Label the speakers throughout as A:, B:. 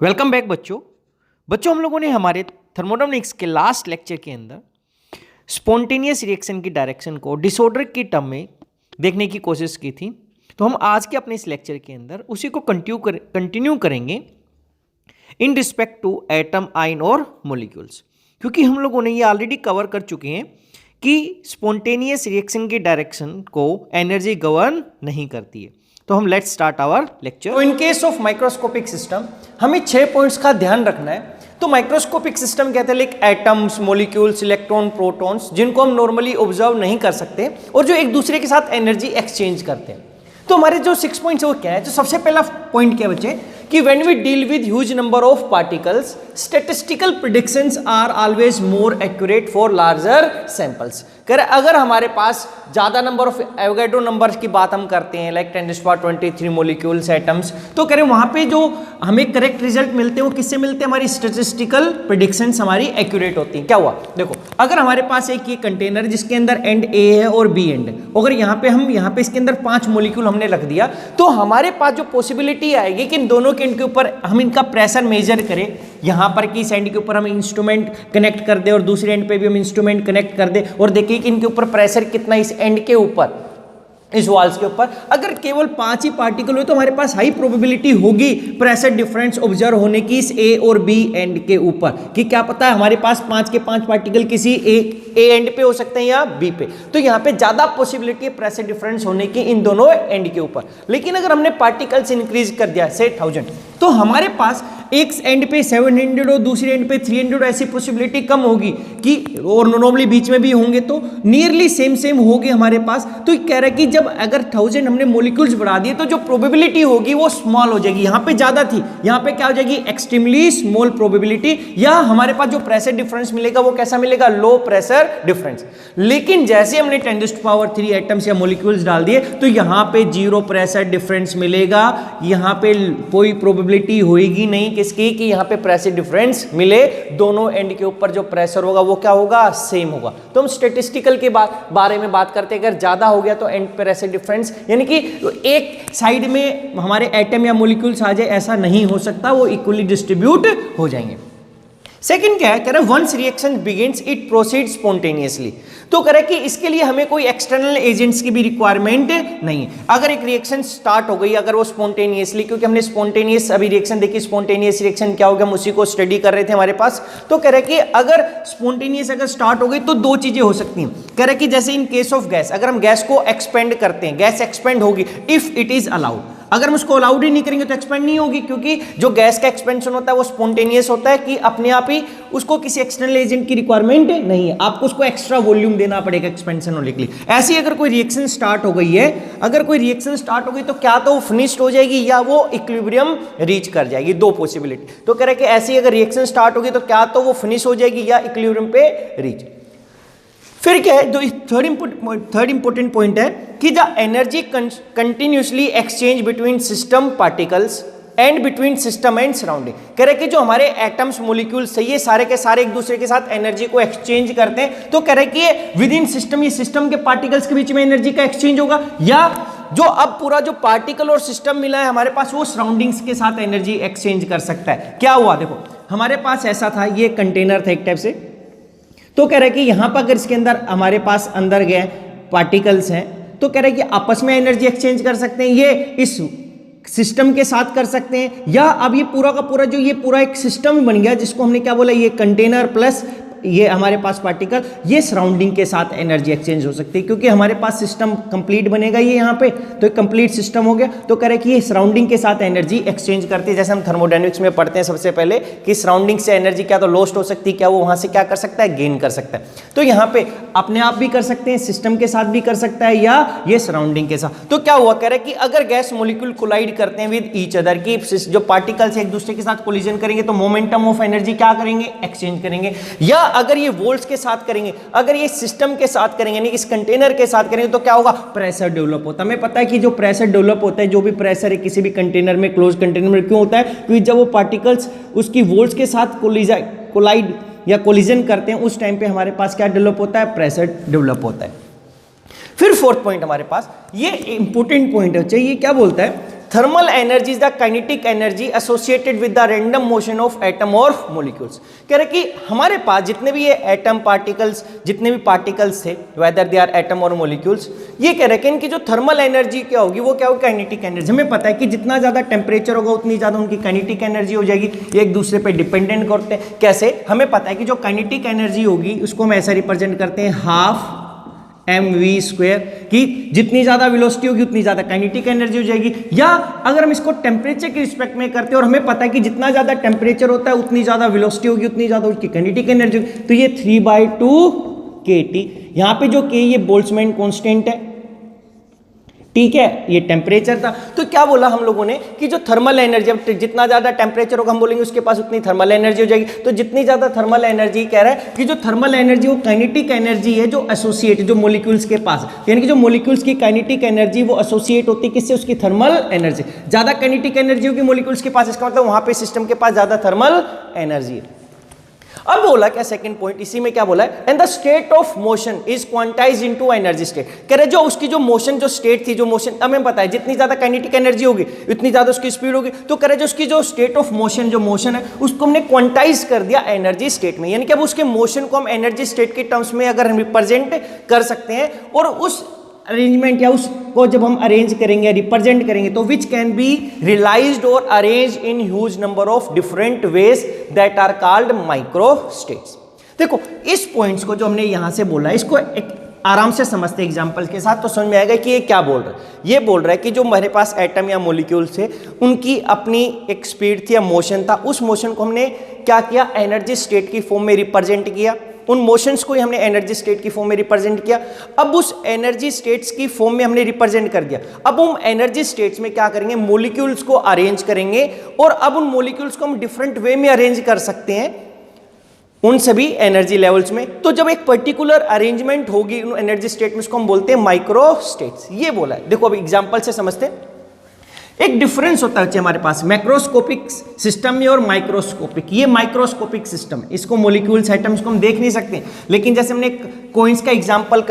A: Welcome back बच्चों हम लोगों ने हमारे थर्मोडायनेमिक्स के लास्ट लेक्चर के अंदर स्पॉन्टेनियस रिएक्शन की डायरेक्शन को डिसऑर्डर की टर्म में देखने की कोशिश की थी। तो हम आज के अपने इस लेक्चर के अंदर उसी को कंटिन्यू करेंगे in respect to atom, ion और मॉलिक्यूल्स, क्योंकि हम लोगों ने ये ऑलरेडी कवर कर चुके हैं कि स्पॉन्टेनियस रिएक्शन की डायरेक्शन को एनर्जी गवर्न नहीं करती है। तो हम लेट्स स्टार्ट आवर लेक्चर। तो in case of microscopic system हमें 6 पॉइंट्स का ध्यान रखना है। तो माइक्रोस्कोपिक सिस्टम कहते हैं like atoms, molecules, electron, protons, जिनको हम नॉर्मली ऑब्जर्व नहीं कर सकते और जो एक दूसरे के साथ एनर्जी एक्सचेंज करते हैं। तो हमारे जो 6 पॉइंट्स है वो क्या है? तो सबसे पहला पॉइंट क्या बच्चे कि when we deal with huge number of particles, statistical predictions are always more accurate for larger samples. अगर हमारे पास ज्यादा नंबर ऑफ एवोगैड्रो नंबर्स की बात हम करते हैं लाइक 10⁻23 मॉलिक्यूल्स, एटम्स, तो करें वहां पे जो हमें करेक्ट रिजल्ट मिलते हैं वो किससे मिलते हैं? हमारी स्टैटिस्टिकल प्रेडिक्शंस हमारी एक्यूरेट होती हैं। क्या हुआ देखो, अगर हमारे पास एक ये कंटेनर जिसके अंदर एंड ए है और बी एंड, अगर यहाँ पे इसके अंदर 5 मॉलिक्यूल हमने रख दिया तो हमारे पास जो पॉसिबिलिटी आएगी कि इन दोनों के एंड के ऊपर हम इनका प्रेशर मेजर करें, यहाँ पर कि इस एंड के ऊपर हम इंस्ट्रूमेंट कनेक्ट कर दे और दूसरे एंड पे भी हम इंस्ट्रूमेंट कनेक्ट कर दे और देखिए कि इनके ऊपर प्रेशर कितना इस एंड के ऊपर, इस वॉल्स के ऊपर। अगर केवल 5 ही पार्टिकल हो तो हमारे पास हाई प्रोबेबिलिटी होगी प्रेशर डिफरेंस ऑब्जर्व होने की इस ए और बी एंड के ऊपर, कि क्या पता है हमारे पास 5 के 5 पार्टिकल किसी ए एंड पे हो सकते हैं या बी पे। तो यहाँ पे ज्यादा पॉसिबिलिटी है प्रेशर डिफरेंस होने की इन दोनों एंड के ऊपर। लेकिन अगर हमने पार्टिकल्स इंक्रीज कर दिया से 1000, तो हमारे पास एक एंड पे 700 और दूसरे एंड पे 300, ऐसी पॉसिबिलिटी कम होगी कि, और नॉर्मली बीच में भी होंगे तो नियरली सेम होगी हमारे पास। तो कह रहा है कि जब अगर 1000 हमने मॉलिक्यूल्स बढ़ा दिए तो जो प्रोबेबिलिटी होगी वो स्मॉल हो जाएगी। यहाँ पे ज्यादा थी, यहाँ पे क्या हो जाएगी? एक्सट्रीमली स्मॉल प्रोबेबिलिटी, या हमारे पास जो प्रेशर डिफरेंस मिलेगा वो कैसा मिलेगा? Low pressure difference. लेकिन जैसे हमने 10⁻³ एटम्स या मॉलिक्यूल्स डाल दिए तो यहाँ पे 0 प्रेशर डिफरेंस मिलेगा। यहाँ पे कोई प्रोबेबिलिटी होगी नहीं किसकी कि यहाँ पे प्रेशर डिफरेंस मिले। दोनों एंड के ऊपर जो प्रेशर होगा वो क्या होगा? सेम होगा। तो हम स्टैटिस्टिकल के बारे में बात करते हैं। अगर ज्यादा हो गया तो एंड प्रेशर डिफरेंस, यानी कि एक साइड में हमारे एटम या मॉलिक्यूल्स आ जाए, ऐसा नहीं हो सकता, वो इक्वली डिस्ट्रीब्यूट हो जाएंगे। सेकंड क्या है? कह रहा है once reaction begins it proceed spontaneously. तो कह रहा है कि इसके लिए हमें कोई एक्सटर्नल एजेंट्स की भी रिक्वायरमेंट नहीं है। अगर एक रिएक्शन स्टार्ट हो गई, अगर वो स्पॉन्टेनियसली, क्योंकि हमने स्पॉन्टेनियस अभी रिएक्शन देखी, स्पॉन्टेनियस रिएक्शन क्या होगा हम उसी को स्टडी कर रहे थे हमारे पास। तो कह रहा है कि अगर स्पॉन्टेनियस अगर स्टार्ट हो गई तो 2 चीजें हो सकती हैं। कह रहा है कि जैसे इन केस ऑफ गैस, अगर हम गैस को एक्सपेंड करते हैं, गैस एक्सपेंड होगी इफ इट इज अलाउड। अगर हम उसको अलाउड ही नहीं करेंगे तो एक्सपेंड नहीं होगी, क्योंकि जो गैस का एक्सपेंशन होता है वो स्पॉन्टेनियस होता है कि अपने आप ही, उसको किसी एक्सटर्नल एजेंट की रिक्वायरमेंट नहीं है, आपको उसको एक्स्ट्रा वॉल्यूम देना पड़ेगा एक्सपेंशन होने के लिए। ऐसे ही अगर कोई रिएक्शन स्टार्ट हो गई है, अगर कोई रिएक्शन स्टार्ट हो गई तो क्या तो वो फिनिश्ड हो जाएगी या वो इक्विलिब्रियम रीच कर जाएगी। 2 पॉसिबिलिटी। तो कह रहे कि ऐसे ही अगर रिएक्शन स्टार्ट होगी तो क्या तो वो फिनिश हो जाएगी या इक्विलिब्रियम पे रीच। फिर क्या है? जो थर्ड इंपॉर्टेंट पॉइंट है कि the energy continuously exchange between system particles and between system and surrounding. कह रहे कि जो हमारे एटम्स, मॉलिक्यूल्स ये सारे के सारे एक दूसरे के साथ एनर्जी को एक्सचेंज करते हैं। तो कह रहे कि विद इन सिस्टम, ये सिस्टम के पार्टिकल्स के बीच में एनर्जी का एक्सचेंज होगा, या जो अब पूरा जो पार्टिकल और सिस्टम मिला है हमारे पास वो सराउंडिंग्स के साथ एनर्जी एक्सचेंज कर सकता है। क्या हुआ देखो, हमारे पास ऐसा था, ये कंटेनर था एक टाइप से। तो कह रहे कि यहां पर अगर इसके अंदर हमारे पास अंदर गए पार्टिकल्स हैं तो कह रहे कि आपस में एनर्जी एक्सचेंज कर सकते हैं, ये इस सिस्टम के साथ कर सकते हैं, या अब ये पूरा का पूरा जो ये पूरा एक सिस्टम बन गया जिसको हमने क्या बोला, ये कंटेनर प्लस ये हमारे पास पार्टिकल, ये सराउंडिंग के साथ एनर्जी एक्सचेंज हो सकती है, क्योंकि हमारे पास सिस्टम कंप्लीट बनेगा ये यहाँ पे, तो एक कंप्लीट सिस्टम हो गया। तो कह रहे कि ये सराउंडिंग के साथ एनर्जी एक्सचेंज करती है। जैसे हम थर्मोडायनेमिक्स में पढ़ते हैं सबसे पहले कि सराउंडिंग से एनर्जी क्या तो लॉस्ट हो सकती है, क्या वो वहां से क्या कर सकता है? गेन कर सकता है। तो यहाँ पे अपने आप भी कर सकते हैं, सिस्टम के साथ भी कर सकता है, या ये सराउंडिंग के साथ। तो क्या हुआ? कह रहे कि अगर गैस मॉलिक्यूल कोलाइड करते हैं विद ईच अदर, की जो पार्टिकल्स एक दूसरे के साथ कोलिजन करेंगे तो मोमेंटम ऑफ एनर्जी क्या करेंगे? एक्सचेंज करेंगे। या अगर ये वोल्ट्स के साथ करेंगे, अगर ये सिस्टम के साथ करेंगे, यानी इस कंटेनर के साथ करेंगे, तो क्या होगा? प्रेशर डेवलप होता है। हमें पता है कि जो प्रेशर डेवलप होता है, जो भी प्रेशर है किसी भी कंटेनर में, क्लोज कंटेनर में, क्यों होता है? क्योंकि जब वो पार्टिकल्स उसकी वोल्ट्स के साथ कोलाइड या कोलिजन करते हैं उस टाइम पे हमारे पास क्या डेवलप होता है? प्रेशर डेवलप होता है। फिर 4th पॉइंट हमारे पास, ये इंपॉर्टेंट पॉइंट है, ये क्या बोलता है? Thermal energy is the kinetic energy associated with the random motion of atom और मॉलिक्यूल्स। कह रहे कि हमारे पास जितने भी ये एटम पार्टिकल्स, जितने भी पार्टिकल्स थे, वेदर दे आर एटम और मॉलिक्यूल्स, ये कह रहे हैं कि इनकी जो थर्मल एनर्जी क्या होगी, वो क्या होगी, काइनेटिक एनर्जी। हमें पता है कि जितना ज्यादा टेम्परेचर होगा उतनी ज्यादा उनकी काइनेटिक एनर्जी हो जाएगी। ये एक दूसरे पे डिपेंडेंट करते हैं। कैसे? हमें पता है कि जो काइनेटिक एनर्जी होगी उसको हम ऐसा रिप्रेजेंट करते हैं हाफ mv², कि जितनी ज्यादा वेलोसिटी होगी उतनी ज्यादा काइनेटिक एनर्जी हो जाएगी। या अगर हम इसको टेम्परेचर के रिस्पेक्ट में करते हैं और हमें पता है कि जितना ज्यादा टेम्परेचर होता है उतनी ज्यादा वेलोसिटी होगी, उतनी ज्यादा उसकी काइनेटिक एनर्जी होगी, तो ये 3/2 kT। यहां पे जो k ये बोल्ट्जमैन कांस्टेंट है, ठीक है, ये टेम्परेचर था। तो क्या बोला हम लोगों ने कि जो थर्मल एनर्जी, अब जितना ज्यादा टेम्परेचर होगा हम बोलेंगे उसके पास उतनी थर्मल एनर्जी हो जाएगी। तो जितनी ज्यादा थर्मल एनर्जी, कह रहा है कि जो थर्मल एनर्जी वो काइनेटिक एनर्जी है जो एसोसिएट, जो मॉलिक्यूल्स के पास, यानी कि जो मॉलिक्यूल्स की काइनेटिक एनर्जी वो एसोसिएट होती है किससे, उसकी थर्मल एनर्जी। ज्यादा काइनेटिक एनर्जी होगी मॉलिक्यूल्स के पास, इसका मतलब वहां पे सिस्टम के पास ज्यादा थर्मल एनर्जी है। अब बोला क्या सेकंड पॉइंट, इसी में क्या बोला है, and the state of motion is quantize into energy state. कह रहे जो उसकी जो मोशन, जो स्टेट थी, जो मोशन, हमें पता है जितनी ज्यादा काइनेटिक एनर्जी होगी उतनी ज्यादा उसकी स्पीड होगी। तो कह रहे जो उसकी जो स्टेट ऑफ मोशन, जो मोशन है उसको हमने क्वांटाइज कर दिया एनर्जी स्टेट में, यानी कि अब उसके मोशन को हम एनर्जी स्टेट के टर्म्स में अगर हम रिप्रेजेंट कर सकते हैं, और उस अरेंजमेंट या उसको जब हम अरेंज करेंगे, रिप्रेजेंट करेंगे, तो which can be realized or arrange in huge number of different ways that are called micro states. देखो इस पॉइंट्स को जो हमने यहां से बोला, इसको एक आराम से समझते हैं एग्जांपल के साथ, तो समझ में आएगा कि ये क्या बोल रहा है। ये बोल रहा है कि जो हमारे पास एटम या मॉलिक्यूल्स थे उनकी अपनी एक स्पीड थी या मोशन था, उस मोशन को हमने क्या किया, एनर्जी स्टेट की फॉर्म में रिप्रेजेंट किया। उन मोशंस को ही हमने एनर्जी स्टेट की फॉर्म में रिप्रेजेंट किया। अब उस एनर्जी स्टेट्स की फॉर्म में हमने रिप्रेजेंट कर दिया। अब हम एनर्जी स्टेट्स में क्या करेंगे, मॉलिक्यूल्स को अरेंज करेंगे, और अब उन मॉलिक्यूल्स को हम डिफरेंट वे में अरेंज कर सकते हैं उन सभी एनर्जी लेवल्स में। तो जब एक पर्टिकुलर अरेंजमेंट होगी उन एनर्जी स्टेट में, उसको हम बोलते हैं माइक्रो स्टेट्स। ये बोला है। देखो अब एग्जांपल से समझते हैं। एक डिफरेंस होता है हमारे पास मैक्रोस्कोपिक सिस्टम में और माइक्रोस्कोपिक। ये माइक्रोस्कोपिक सिस्टम, इसको मॉलिक्यूल्स, एटम्स को हम देख नहीं सकते, लेकिन जैसे हमने कॉइन्स का एग्जांपल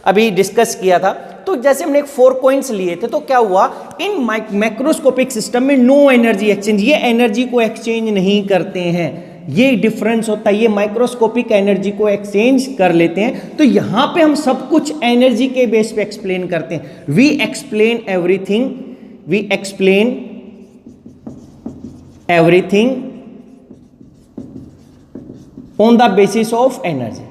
A: अभी डिस्कस किया था, तो जैसे हमने 4 कॉइन्स लिए थे, तो क्या हुआ, इन मैक्रोस्कोपिक सिस्टम में नो एनर्जी एक्सचेंज, ये एनर्जी को एक्सचेंज नहीं करते हैं। ये डिफरेंस होता है, ये माइक्रोस्कोपिक एनर्जी को एक्सचेंज कर लेते हैं। तो यहां पे हम सब कुछ एनर्जी के बेस पे एक्सप्लेन करते हैं। We explain everything on the basis of energy.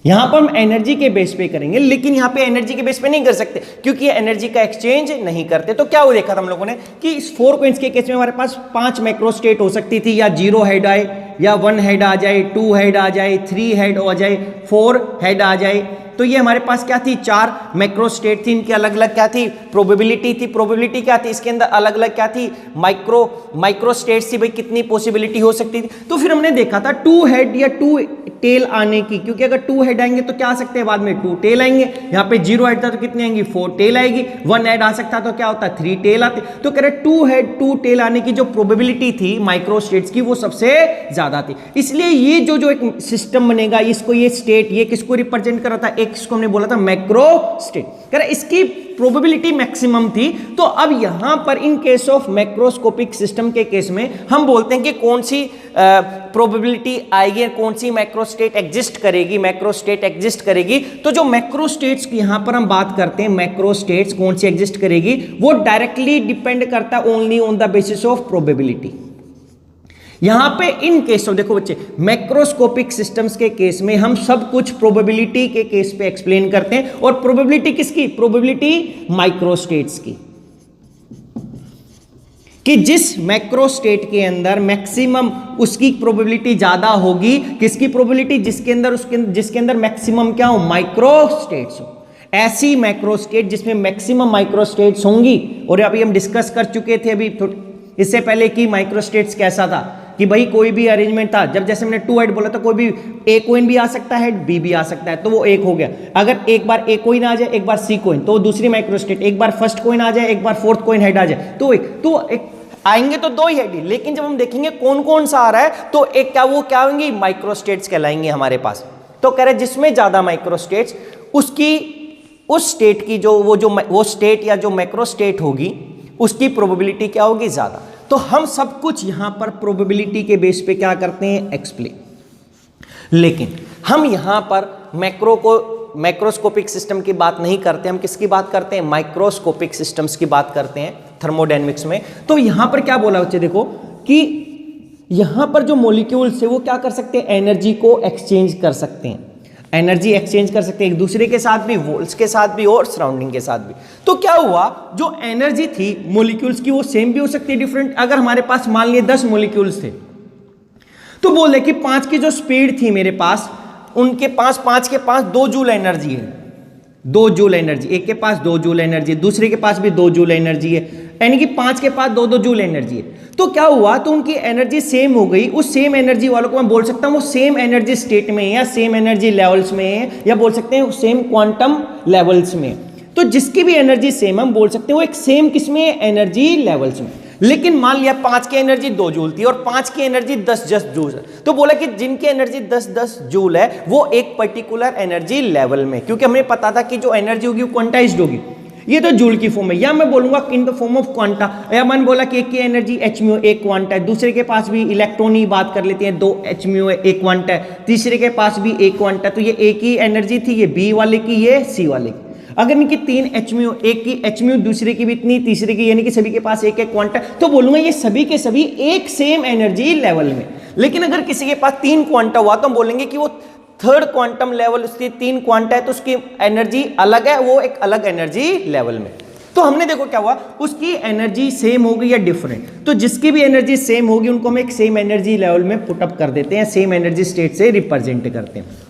A: यहां पर हम एनर्जी के बेस पे करेंगे, लेकिन यहां पे एनर्जी के बेस पे नहीं कर सकते क्योंकि ये एनर्जी का एक्सचेंज नहीं करते। तो क्या वो देखा था हम लोगों ने कि इस 4 कॉइन्स के केस में हमारे पास 5 मैक्रो स्टेट हो सकती थी, या 0 हेड आए, या 1 हेड आ जाए, 2 हेड आ जाए, 3 हेड आ जाए, 4 हेड आ जाए। तो ये हमारे पास क्या थी, 4 मैक्रो स्टेट थी, इनकी अलग अलग क्या थी, प्रोबेबिलिटी थी। प्रोबेबिलिटी क्या थी, इसके अंदर अलग अलग क्या थी, माइक्रो स्टेट्स थी, भाई कितनी पॉसिबिलिटी हो सकती थी। तो फिर हमने देखा था 2 हेड या 2 टेल आने की, क्योंकि अगर 2 हेड आएंगे तो क्या आ सकते हैं बाद में 2 टेल आएंगे। यहाँ पे 0 हेड था तो कितनी आएंगी, 4 टेल आएगी। 1 हेड आ सकता तो क्या होता, 3 टेल आते। तो कह रहे 2 हेड 2 टेल आने की जो प्रोबेबिलिटी थी माइक्रो स्टेट्स की, वो सबसे ज्यादा थी। इसलिए ये जो एक सिस्टम बनेगा, इसको ये स्टेट, ये किसको रिप्रेजेंट कर रहा था, एक इसको हमने बोला था मैक्रो स्टेट, कह रहे इसकी प्रोबेबिलिटी मैक्सिमम थी। तो अब यहां पर इन केस ऑफ मैक्रोस्कोपिक सिस्टम के केस में हम बोलते हैं कि कौन सी प्रोबेबिलिटी आएगी, कौन सी मैक्रो स्टेट एग्जिस्ट करेगी, मैक्रो स्टेट एग्जिस्ट करेगी। तो जो मैक्रो स्टेट्स की यहां पर हम बात करते हैं, मैक्रो स्टेट्स कौन सी एग्जिस्ट करेगी, वो डायरेक्टली डिपेंड करता है only on the basis of probability. यहां पे इन केस ऑफ, देखो बच्चे, मैक्रोस्कोपिक सिस्टम्स के केस में हम सब कुछ प्रोबेबिलिटी के केस पे एक्सप्लेन करते हैं। और प्रोबेबिलिटी किसकी, प्रोबेबिलिटी माइक्रोस्टेट्स की, कि जिस मैक्रो स्टेट के अंदर मैक्सिमम उसकी प्रोबेबिलिटी ज्यादा होगी, किसकी प्रोबेबिलिटी, जिसके अंदर मैक्सिमम क्या हो, माइक्रो स्टेट्स हो। ऐसी मैक्रो स्टेट जिसमें मैक्सिमम माइक्रो स्टेट्स होंगी। और अभी हम डिस्कस कर चुके थे अभी इससे पहले कि माइक्रो स्टेट्स कैसा था, कि भाई कोई भी अरेंजमेंट था, जब जैसे हमने 2 हेड बोला तो कोई भी ए कोइन भी आ सकता है, बी भी आ सकता है, तो वो एक हो गया। अगर एक बार ए कोइन आ जाए, एक बार सी कोइन, तो दूसरी माइक्रो स्टेट। एक बार फर्स्ट कोइन आ जाए, एक बार फोर्थ कोइन हेड आ जाए, तो एक आएंगे तो 2 ही हेड। लेकिन जब हम देखेंगे कौन कौन सा आ रहा है, तो एक क्या होंगी, माइक्रो स्टेट्स कहलाएंगे हमारे पास। तो कह रहे जिसमें ज्यादा माइक्रो स्टेट्स, उसकी उस स्टेट की वो स्टेट या जो मैक्रो स्टेट होगी उसकी प्रोबेबिलिटी क्या होगी, ज्यादा। तो हम सब कुछ यहां पर प्रोबेबिलिटी के बेस पे क्या करते हैं, एक्सप्लेन। लेकिन हम यहां पर मैक्रोस्कोपिक सिस्टम की बात नहीं करते, हम किसकी बात करते हैं, माइक्रोस्कोपिक सिस्टम्स की बात करते हैं थर्मोडायनेमिक्स में। तो यहां पर क्या बोला बच्चे, देखो कि यहां पर जो मॉलिक्यूल्स है वो क्या कर सकते हैं, एनर्जी को एक्सचेंज कर सकते हैं, एनर्जी एक्सचेंज कर सकते हैं एक दूसरे के साथ भी, वोल्स के साथ भी और सराउंडिंग के साथ भी। तो क्या हुआ, जो एनर्जी थी मॉलिक्यूल्स की वो सेम भी हो सकती है, डिफरेंट। अगर हमारे पास मान लिए 10 मॉलिक्यूल्स थे तो बोले कि 5 की जो स्पीड थी मेरे पास, उनके पास 5 के पास 2 जूल एनर्जी है, 2 जूल एनर्जी, एक के पास 2 जूल एनर्जी, दूसरे के पास भी 2 जूल एनर्जी है, यानी कि 5 के पास 2-2 जूल एनर्जी है। तो क्या हुआ, तो उनकी एनर्जी सेम हो गई। उस सेम एनर्जी वालों को मैं बोल सकता हूं वो सेम एनर्जी स्टेट में है या सेम एनर्जी लेवल्स में है, या बोल सकते हैं सेम क्वांटम लेवल्स में। तो जिसकी भी एनर्जी सेम हम बोल सकते हैं वो एक सेम किसमें, एनर्जी लेवल्स में। लेकिन मान लिया 5 की एनर्जी 2 जूल थी और 5 की एनर्जी 10 जूल है, तो बोला कि जिनकी एनर्जी 10 जूल है वो एक पर्टिकुलर एनर्जी लेवल में, क्योंकि हमें पता था कि जो एनर्जी होगी वो क्वांटाइज्ड होगी, ये तो जूल की फॉर्म है, या मैं बोलूंगा in the form of quanta. या मैंने बोला कि एक की एनर्जी h म्यू एक क्वांटा है, दूसरे के पास भी इलेक्ट्रॉन ही बात कर लेते हैं 2 h म्यू एक क्वांटा है, तीसरे के पास भी एक क्वांटा, तो ये एक ही एनर्जी थी, ये बी वाले की, ये सी वाले की। अगर इनकी 3 h म्यू, एक की h म्यू, दूसरे की भी इतनी, तीसरे की, यानी कि सभी के पास एक एक क्वांटा, तो बोलूंगा ये सभी के सभी एक सेम एनर्जी लेवल में। लेकिन अगर किसी के पास 3 क्वांटा हुआ तो हम बोलेंगे कि वो थर्ड क्वांटम लेवल, उसकी 3 क्वांटा है तो उसकी एनर्जी अलग है, वो एक अलग एनर्जी लेवल में। तो हमने देखो क्या हुआ, उसकी एनर्जी सेम होगी या डिफरेंट, तो जिसकी भी एनर्जी सेम होगी उनको हम एक सेम एनर्जी लेवल में पुट अप कर देते हैं, सेम एनर्जी स्टेट से रिप्रेजेंट करते हैं।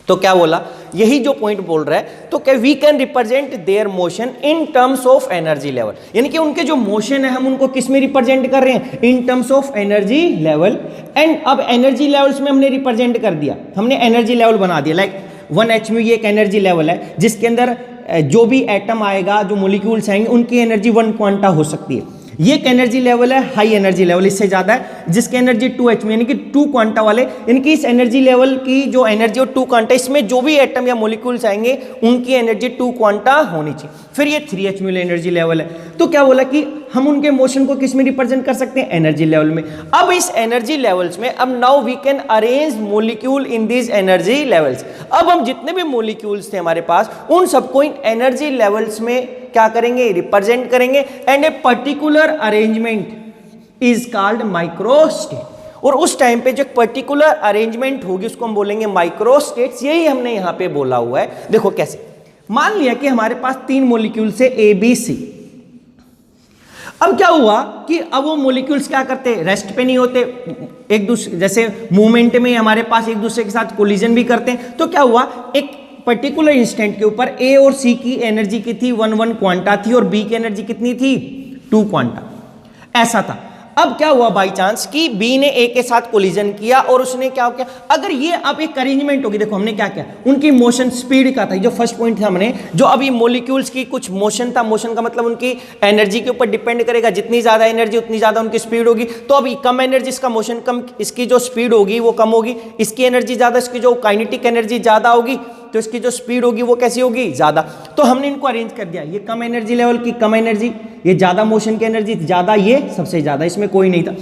A: तो क्या बोला, यही जो पॉइंट बोल रहा है, तो क्या we can represent their motion in terms of energy level, यानी कि उनके जो मोशन है हम उनको किस में रिप्रेजेंट कर रहे हैं, इन terms of energy level. And अब एनर्जी लेवल्स में हमने रिप्रेजेंट कर दिया, हमने एनर्जी लेवल बना दिया, लाइक 1 h म्यू ये एक एनर्जी लेवल है जिसके अंदर जो भी एटम आएगा, जो मॉलिक्यूल्स आएंगे उनकी एनर्जी 1 क्वांटा हो सकती है। ये एक एनर्जी लेवल है, हाई एनर्जी लेवल, इससे ज्यादा है, जिसकी एनर्जी 2 h यानी कि 2 क्वांटा वाले, इनकी इस एनर्जी लेवल की जो एनर्जी और 2 क्वांटा, इसमें जो भी एटम या मॉलिक्यूल्स आएंगे उनकी एनर्जी 2 क्वांटा होनी चाहिए। फिर ये 3 h म्यू एनर्जी लेवल है। तो क्या बोला कि हम उनके मोशन को किस में रिप्रेजेंट कर सकते हैं, एनर्जी लेवल में। अब इस एनर्जी लेवल्स में, अब now we can arrange molecule in these energy levels. अब हम जितने भी मॉलिक्यूल्स थे हमारे पास उन सबको इन एनर्जी लेवल्स में क्या करेंगे, रिप्रेजेंट करेंगे। And a particular arrangement is called microstate. और उस टाइम पे जो पर्टिकुलर अरेंजमेंट होगी उसको हम बोलेंगे माइक्रोस्टेट्स। यही हमने यहां पे बोला हुआ है। देखो कैसे, मान लिया कि हमारे पास 3 मॉलिक्यूल से ए बी सी। अब क्या हुआ कि अब वो मॉलिक्यूल्स क्या करते हैं, रेस्ट पे नहीं होते, एक दूसरे जैसे मूवमेंट में हमारे पास एक दूसरे के साथ कोलिजन भी करते हैं। तो क्या हुआ, एक पर्टिकुलर इंस्टेंट के ऊपर ए और सी की एनर्जी की थी 1 क्वांटा थी और बी की एनर्जी कितनी थी 2 क्वांटा, ऐसा था। अब क्या हुआ बाई चांस कि बी ने ए के साथ कोलिजन किया और उसने क्या किया, अगर ये अब एक अरेंजमेंट होगी, देखो हमने क्या किया, उनकी मोशन स्पीड का था, जो फर्स्ट पॉइंट था हमने, जो अभी मॉलिक्यूल्स की कुछ मोशन था, मोशन का मतलब उनकी एनर्जी के ऊपर डिपेंड करेगा, जितनी ज्यादा एनर्जी उतनी ज्यादा उनकी स्पीड होगी। तो अभी कम एनर्जी इसका मोशन कम, इसकी जो स्पीड होगी वो कम होगी, इसकी एनर्जी ज्यादा, इसकी जो काइनेटिक एनर्जी ज्यादा होगी तो इसकी जो स्पीड होगी वो कैसी होगी, ज्यादा। तो हमने इनको अरेंज कर दिया, ये कम एनर्जी लेवल की कम एनर्जी, ये ज्यादा मोशन की एनर्जी ज्यादा, ये सबसे ज्यादा, इसमें कोई नहीं था।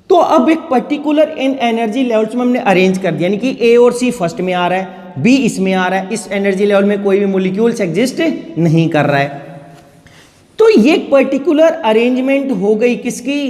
A: तो अब एक पर्टिकुलर इन एनर्जी लेवल्स में हमने अरेंज कर दिया, यानी कि ए और सी फर्स्ट में आ रहा है, बी इसमें आ रहा है, इस एनर्जी लेवल में कोई भी मॉलिक्यूल्स एग्जिस्ट नहीं कर रहा है। तो ये पर्टिकुलर अरेंजमेंट हो गई किसकी,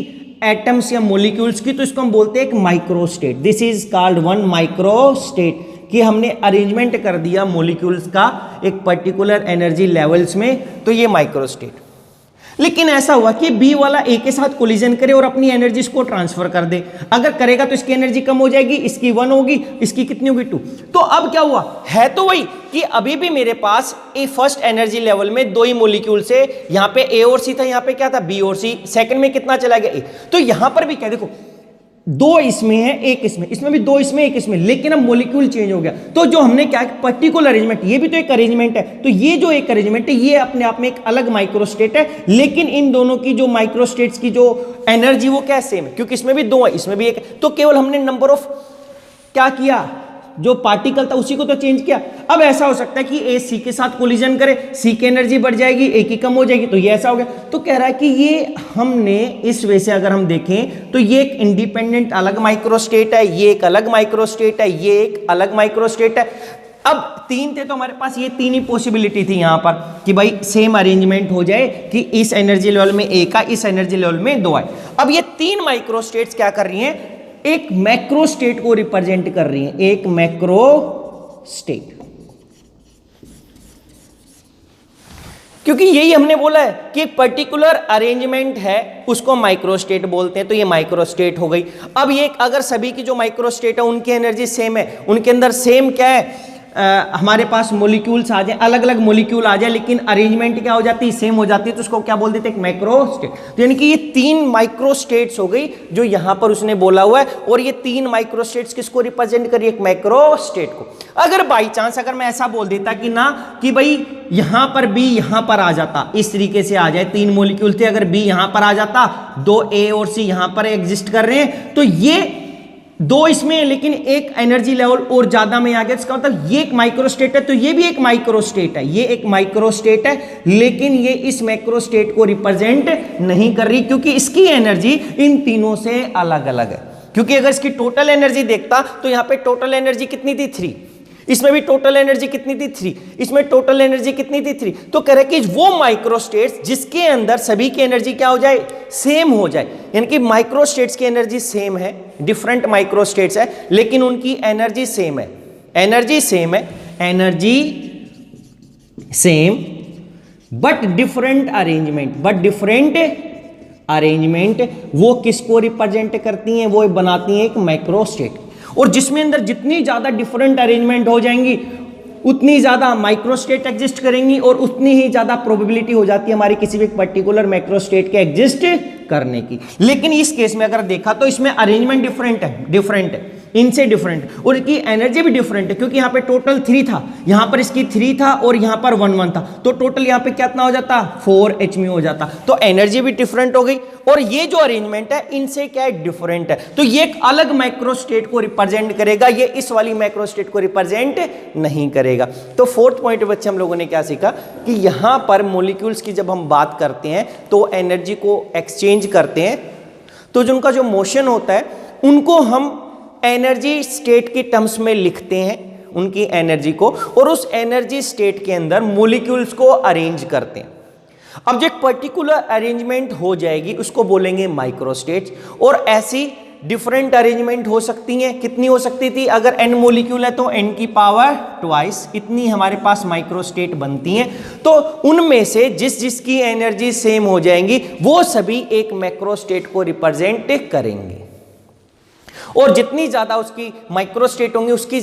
A: एटम्स या मॉलिक्यूल्स की। तो इसको हम बोलते हैं एक microstate. This is called one microstate, कि हमने अरेंजमेंट कर दिया मॉलिक्यूल्स का एक पर्टिकुलर एनर्जी लेवल्स में, तो ये माइक्रोस्टेट। लेकिन ऐसा हुआ कि बी वाला ए के साथ कोलिजन करे और अपनी एनर्जीज को ट्रांसफर कर दे। अगर करेगा तो इसकी एनर्जी कम हो जाएगी, इसकी 1 होगी, इसकी कितनी होगी 2। तो अब क्या हुआ, है तो वही कि अभी भी मेरे पास ए फर्स्ट एनर्जी लेवल में 2 ही मॉलिक्यूल से, यहां पे ए और सी था, यहां पे क्या था बी और सी, सेकंड में कितना चला गया ए। तो यहां पर भी क्या, देखो 2 इसमें है, 1 इसमें, इसमें भी 2 इसमें 1 इसमें, लेकिन अब मॉलिक्यूल चेंज हो गया। तो जो हमने क्या, पर्टिकुलर अरेंजमेंट, ये भी तो एक अरेंजमेंट है, तो ये जो एक अरेंजमेंट है ये अपने आप में एक अलग माइक्रोस्टेट है। लेकिन इन दोनों की जो माइक्रोस्टेट्स की जो एनर्जी वो क्या सेम है, क्योंकि इसमें भी 2 है, इसमें भी 1 है। तो केवल हमने नंबर ऑफ क्या किया, जो पार्टिकल था उसी को तो चेंज किया। अब ऐसा हो सकता है कि ए सी के साथ कोलिजन करे, सी की एनर्जी बढ़ जाएगी, ए की कम हो जाएगी, तो ये ऐसा हो गया। तो कह रहा है कि ये हमने इस वे से अगर हम देखें तो ये एक इंडिपेंडेंट अलग माइक्रोस्टेट है, ये एक अलग माइक्रोस्टेट है, ये एक अलग माइक्रोस्टेट है। अब तीन थे तो हमारे पास ये तीन ही पॉसिबिलिटी थी यहां पर कि भाई सेम अरेंजमेंट हो जाए कि इस एनर्जी लेवल में ए का, इस एनर्जी लेवल में दो आए। अब ये तीन माइक्रोस्टेट्स क्या कर रही हैं, एक मैक्रो स्टेट को रिप्रेजेंट कर रही हैं, एक मैक्रो स्टेट। क्योंकि यही हमने बोला है कि एक पर्टिकुलर अरेंजमेंट है उसको माइक्रोस्टेट बोलते हैं, तो ये माइक्रोस्टेट हो गई। अब ये अगर सभी की जो माइक्रोस्टेट है उनकी एनर्जी सेम है, उनके अंदर सेम क्या है, हमारे पास मॉलिक्यूल्स आ जाए, अलग अलग मॉलिक्यूल आ जाए, लेकिन अरेंजमेंट क्या हो जाती है, सेम हो जाती है, तो उसको क्या बोल देते हैं, एक मैक्रोस्टेट। तो यानी कि ये तीन माइक्रोस्टेट्स हो गई जो यहां पर उसने बोला हुआ है, और ये तीन माइक्रोस्टेट्स किसको रिप्रेजेंट करिए, एक मैक्रोस्टेट को। अगर बाई चांस अगर मैं ऐसा बोल देता कि ना कि भाई यहां पर बी यहां पर आ जाता, इस तरीके से आ जाए, तीन मॉलिक्यूल थे, अगर बी यहां पर आ जाता, दो ए और सी यहां पर एग्जिस्ट कर रहे हैं, तो ये दो इसमें है लेकिन एक एनर्जी लेवल और ज्यादा में आ गया, इसका मतलब ये एक माइक्रोस्टेट है, तो ये भी एक माइक्रोस्टेट है, ये एक माइक्रोस्टेट है, लेकिन ये इस मैक्रोस्टेट को रिप्रेजेंट नहीं कर रही क्योंकि इसकी एनर्जी इन तीनों से अलग अलग है। क्योंकि अगर इसकी टोटल एनर्जी देखता तो यहां पे टोटल एनर्जी कितनी थी, 3, इसमें भी टोटल एनर्जी कितनी थी, 3, इसमें टोटल एनर्जी कितनी थी, 3। तो कह रहे कि वो माइक्रोस्टेट्स जिसके अंदर सभी की एनर्जी क्या हो जाए, सेम हो जाए, यानी कि माइक्रोस्टेट्स की एनर्जी सेम है, डिफरेंट माइक्रोस्टेट्स है लेकिन उनकी एनर्जी सेम है, एनर्जी सेम है, energy same but different arrangement, but different arrangement, वो किसको रिप्रेजेंट करती हैं, वो बनाती हैं एक मैक्रोस्टेट। और जिसमें अंदर जितनी ज्यादा डिफरेंट अरेंजमेंट हो जाएंगी उतनी ज्यादा माइक्रोस्टेट एग्जिस्ट करेंगी और उतनी ही ज्यादा प्रोबेबिलिटी हो जाती है हमारी किसी भी पर्टिकुलर मैक्रोस्टेट के एग्जिस्ट करने की। लेकिन इस केस में अगर देखा तो इसमें अरेंजमेंट डिफरेंट है, इनसे डिफरेंट, और इसकी एनर्जी भी डिफरेंट है क्योंकि यहाँ पे टोटल 3 था, यहाँ पर इसकी 3 था और यहाँ पर 1 था, तो टोटल यहाँ पे कितना हो जाता, 4 hν हो जाता, तो एनर्जी भी डिफरेंट हो गई। और ये जो अरेंजमेंट है इनसे क्या है, डिफरेंट है, तो ये एक अलग माइक्रोस्टेट को रिप्रेजेंट करेगा, ये इस वाली माइक्रोस्टेट को रिप्रेजेंट नहीं करेगा। तो फोर्थ पॉइंट बच्चे हम लोगों ने क्या सीखा कि यहां पर मॉलिक्यूल्स की जब हम बात करते हैं तो एनर्जी को एक्सचेंज करते हैं, तो जो उनका जो मोशन होता है उनको हम एनर्जी स्टेट की टर्म्स में लिखते हैं, उनकी एनर्जी को, और उस एनर्जी स्टेट के अंदर मॉलिक्यूल्स को अरेंज करते हैं। अब जो एक पर्टिकुलर अरेंजमेंट हो जाएगी उसको बोलेंगे माइक्रोस्टेट्स, और ऐसी डिफरेंट अरेंजमेंट हो सकती हैं, कितनी हो सकती थी, अगर n मॉलिक्यूल है तो n की पावर 2 इतनी हमारे पास माइक्रोस्टेट बनती हैं। तो उनमें से जिसकी एनर्जी सेम हो जाएंगी वो सभी एक मैक्रोस्टेट को रिप्रेजेंट करेंगे, और जितनी ज्यादा उसकी माइक्रोस्टेट होंगी उतनी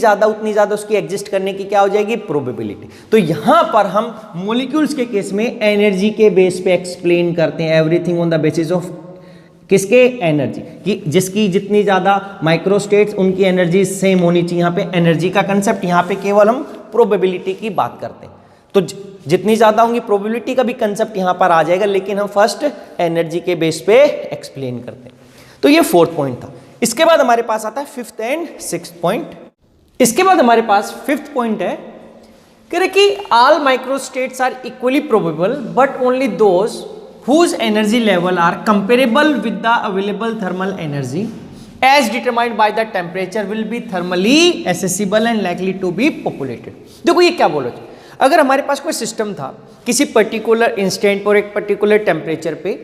A: ज्यादा उसकी एग्जिस्ट करने की क्या हो जाएगी, प्रोबेबिलिटी। तो यहां पर हम मॉलिक्यूल्स के केस में एनर्जी के बेस पे एक्सप्लेन करते हैं, everything on the basis of किसके, एनर्जी, कि जिसकी जितनी ज्यादा माइक्रोस्टेट्स उनकी एनर्जी सेम होनी चाहिए। यहां पे एनर्जी का कंसेप्ट, यहां पे केवल हम प्रोबेबिलिटी की बात करते हैं, तो जितनी ज्यादा होंगी प्रोबेबिलिटी का भी कंसेप्ट यहां पर आ जाएगा, लेकिन हम फर्स्ट एनर्जी के बेस पे एक्सप्लेन करते हैं। तो ये फोर्थ पॉइंट था। इसके बाद हमारे पास आता है फिफ्थ एंड सिक्स्थ पॉइंट। इसके बाद हमारे पास फिफ्थ पॉइंट है कि all microstates are equally probable but only those whose energy level are comparable with the available thermal energy as determined by the temperature will be thermally accessible and likely to be populated। देखो ये क्या बोलो, अगर हमारे पास कोई system था किसी particular instant पर एक पर्टिकुलर टेम्परेचर पे,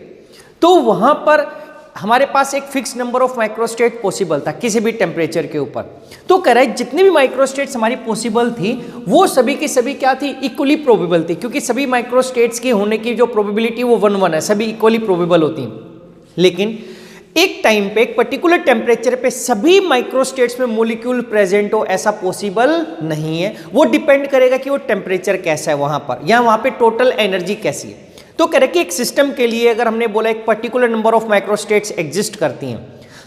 A: तो वहां पर हमारे पास एक fix number of microstate possible था किसी भी टेम्परेचर के ऊपर। तो कह रहा है जितनी भी माइक्रोस्टेट्स हमारी पॉसिबल थी वो सभी की सभी क्या थी, इक्वली प्रोबेबल थी, क्योंकि सभी माइक्रोस्टेट्स की होने की जो प्रोबेबिलिटी वो 1 है, सभी इक्वली प्रोबेबल होती हैं। लेकिन एक टाइम पे एक पर्टिकुलर टेम्परेचर पे सभी माइक्रोस्टेट्स में मॉलिक्यूल प्रेजेंट हो, ऐसा पॉसिबल नहीं है। वो डिपेंड करेगा कि वो टेम्परेचर कैसा है वहां पर, या वहां पे टोटल एनर्जी कैसी है। तो कह रहे कि एक सिस्टम के लिए अगर हमने बोला एक particular number of microstates exist करती हैं,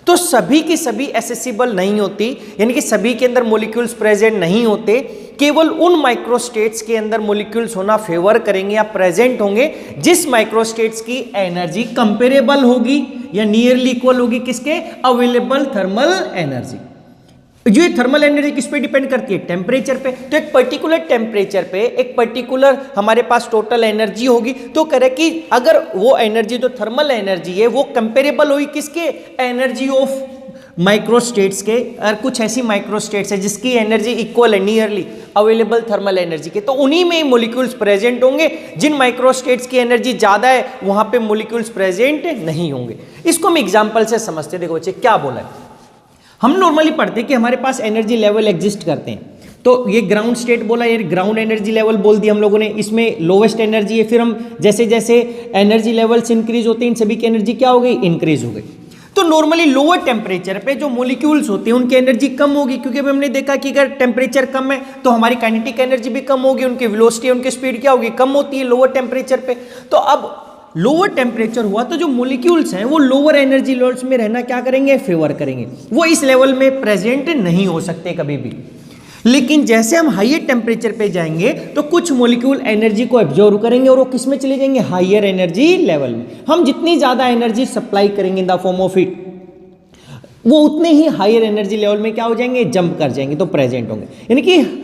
A: तो सभी की सभी एसेसिबल नहीं होती, यानी कि सभी के अंदर मॉलिक्यूल्स प्रेजेंट नहीं होते। केवल उन माइक्रोस्टेट्स के अंदर मॉलिक्यूल्स होना फेवर करेंगे या प्रेजेंट होंगे जिस माइक्रोस्टेट्स की एनर्जी कंपेरेबल होगी या नियरली इक्वल होगी किसके, अवेलेबल थर्मल एनर्जी। जो ये थर्मल एनर्जी किस पे डिपेंड करती है? टेम्परेचर पे। तो एक पर्टिकुलर टेम्परेचर पे एक पर्टिकुलर हमारे पास टोटल एनर्जी होगी। तो कह रहे कि अगर वो एनर्जी जो थर्मल एनर्जी है वो कंपेरेबल होगी किसके? एनर्जी ऑफ माइक्रोस्टेट्स के। और कुछ ऐसी माइक्रोस्टेट्स है जिसकी एनर्जी इक्वल है नियरली अवेलेबल थर्मल एनर्जी के, तो उन्हीं में मॉलिक्यूल्स प्रेजेंट होंगे। जिन माइक्रोस्टेट्स की एनर्जी ज़्यादा है वहाँ पे मॉलिक्यूल्स प्रेजेंट नहीं होंगे। इसको हम एग्जाम्पल से समझते हैं। देखो बच्चे क्या बोला है, हम नॉर्मली पढ़ते हैं कि हमारे पास एनर्जी लेवल एग्जिस्ट करते हैं। तो ये ग्राउंड स्टेट बोला, ये ग्राउंड एनर्जी लेवल बोल दिया हम लोगों ने, इसमें लोवेस्ट एनर्जी है। फिर हम जैसे जैसे एनर्जी लेवल्स इंक्रीज होते हैं इन सभी की एनर्जी क्या हो गई? इंक्रीज हो गई। तो नॉर्मली लोअर टेम्परेचर पे जो मॉलिक्यूल्स होते हैं उनकी एनर्जी कम होगी, क्योंकि अभी हमने देखा कि अगर टेम्परेचर कम है तो हमारी काइनेटिक एनर्जी भी कम होगी, उनकी वेलोसिटी उनकी स्पीड क्या होगी? कम होती है लोअर टेम्परेचर पे। तो अब लोअर टेम्परेचर हुआ तो जो मॉलिक्यूल्स हैं वो लोअर एनर्जी लेवल्स में रहना क्या करेंगे? फेवर करेंगे। वो इस लेवल में प्रेजेंट नहीं हो सकते कभी भी। लेकिन जैसे हम हाइयर टेम्परेचर पे जाएंगे तो कुछ मॉलिक्यूल एनर्जी को एब्जॉर्व करेंगे और वो किस में चले जाएंगे? हाइयर एनर्जी लेवल में। हम जितनी ज़्यादा एनर्जी सप्लाई करेंगे in the form of heat, वो उतने ही हाइयर एनर्जी लेवल में क्या हो जाएंगे? जंप कर जाएंगे, तो प्रेजेंट होंगे। यानी कि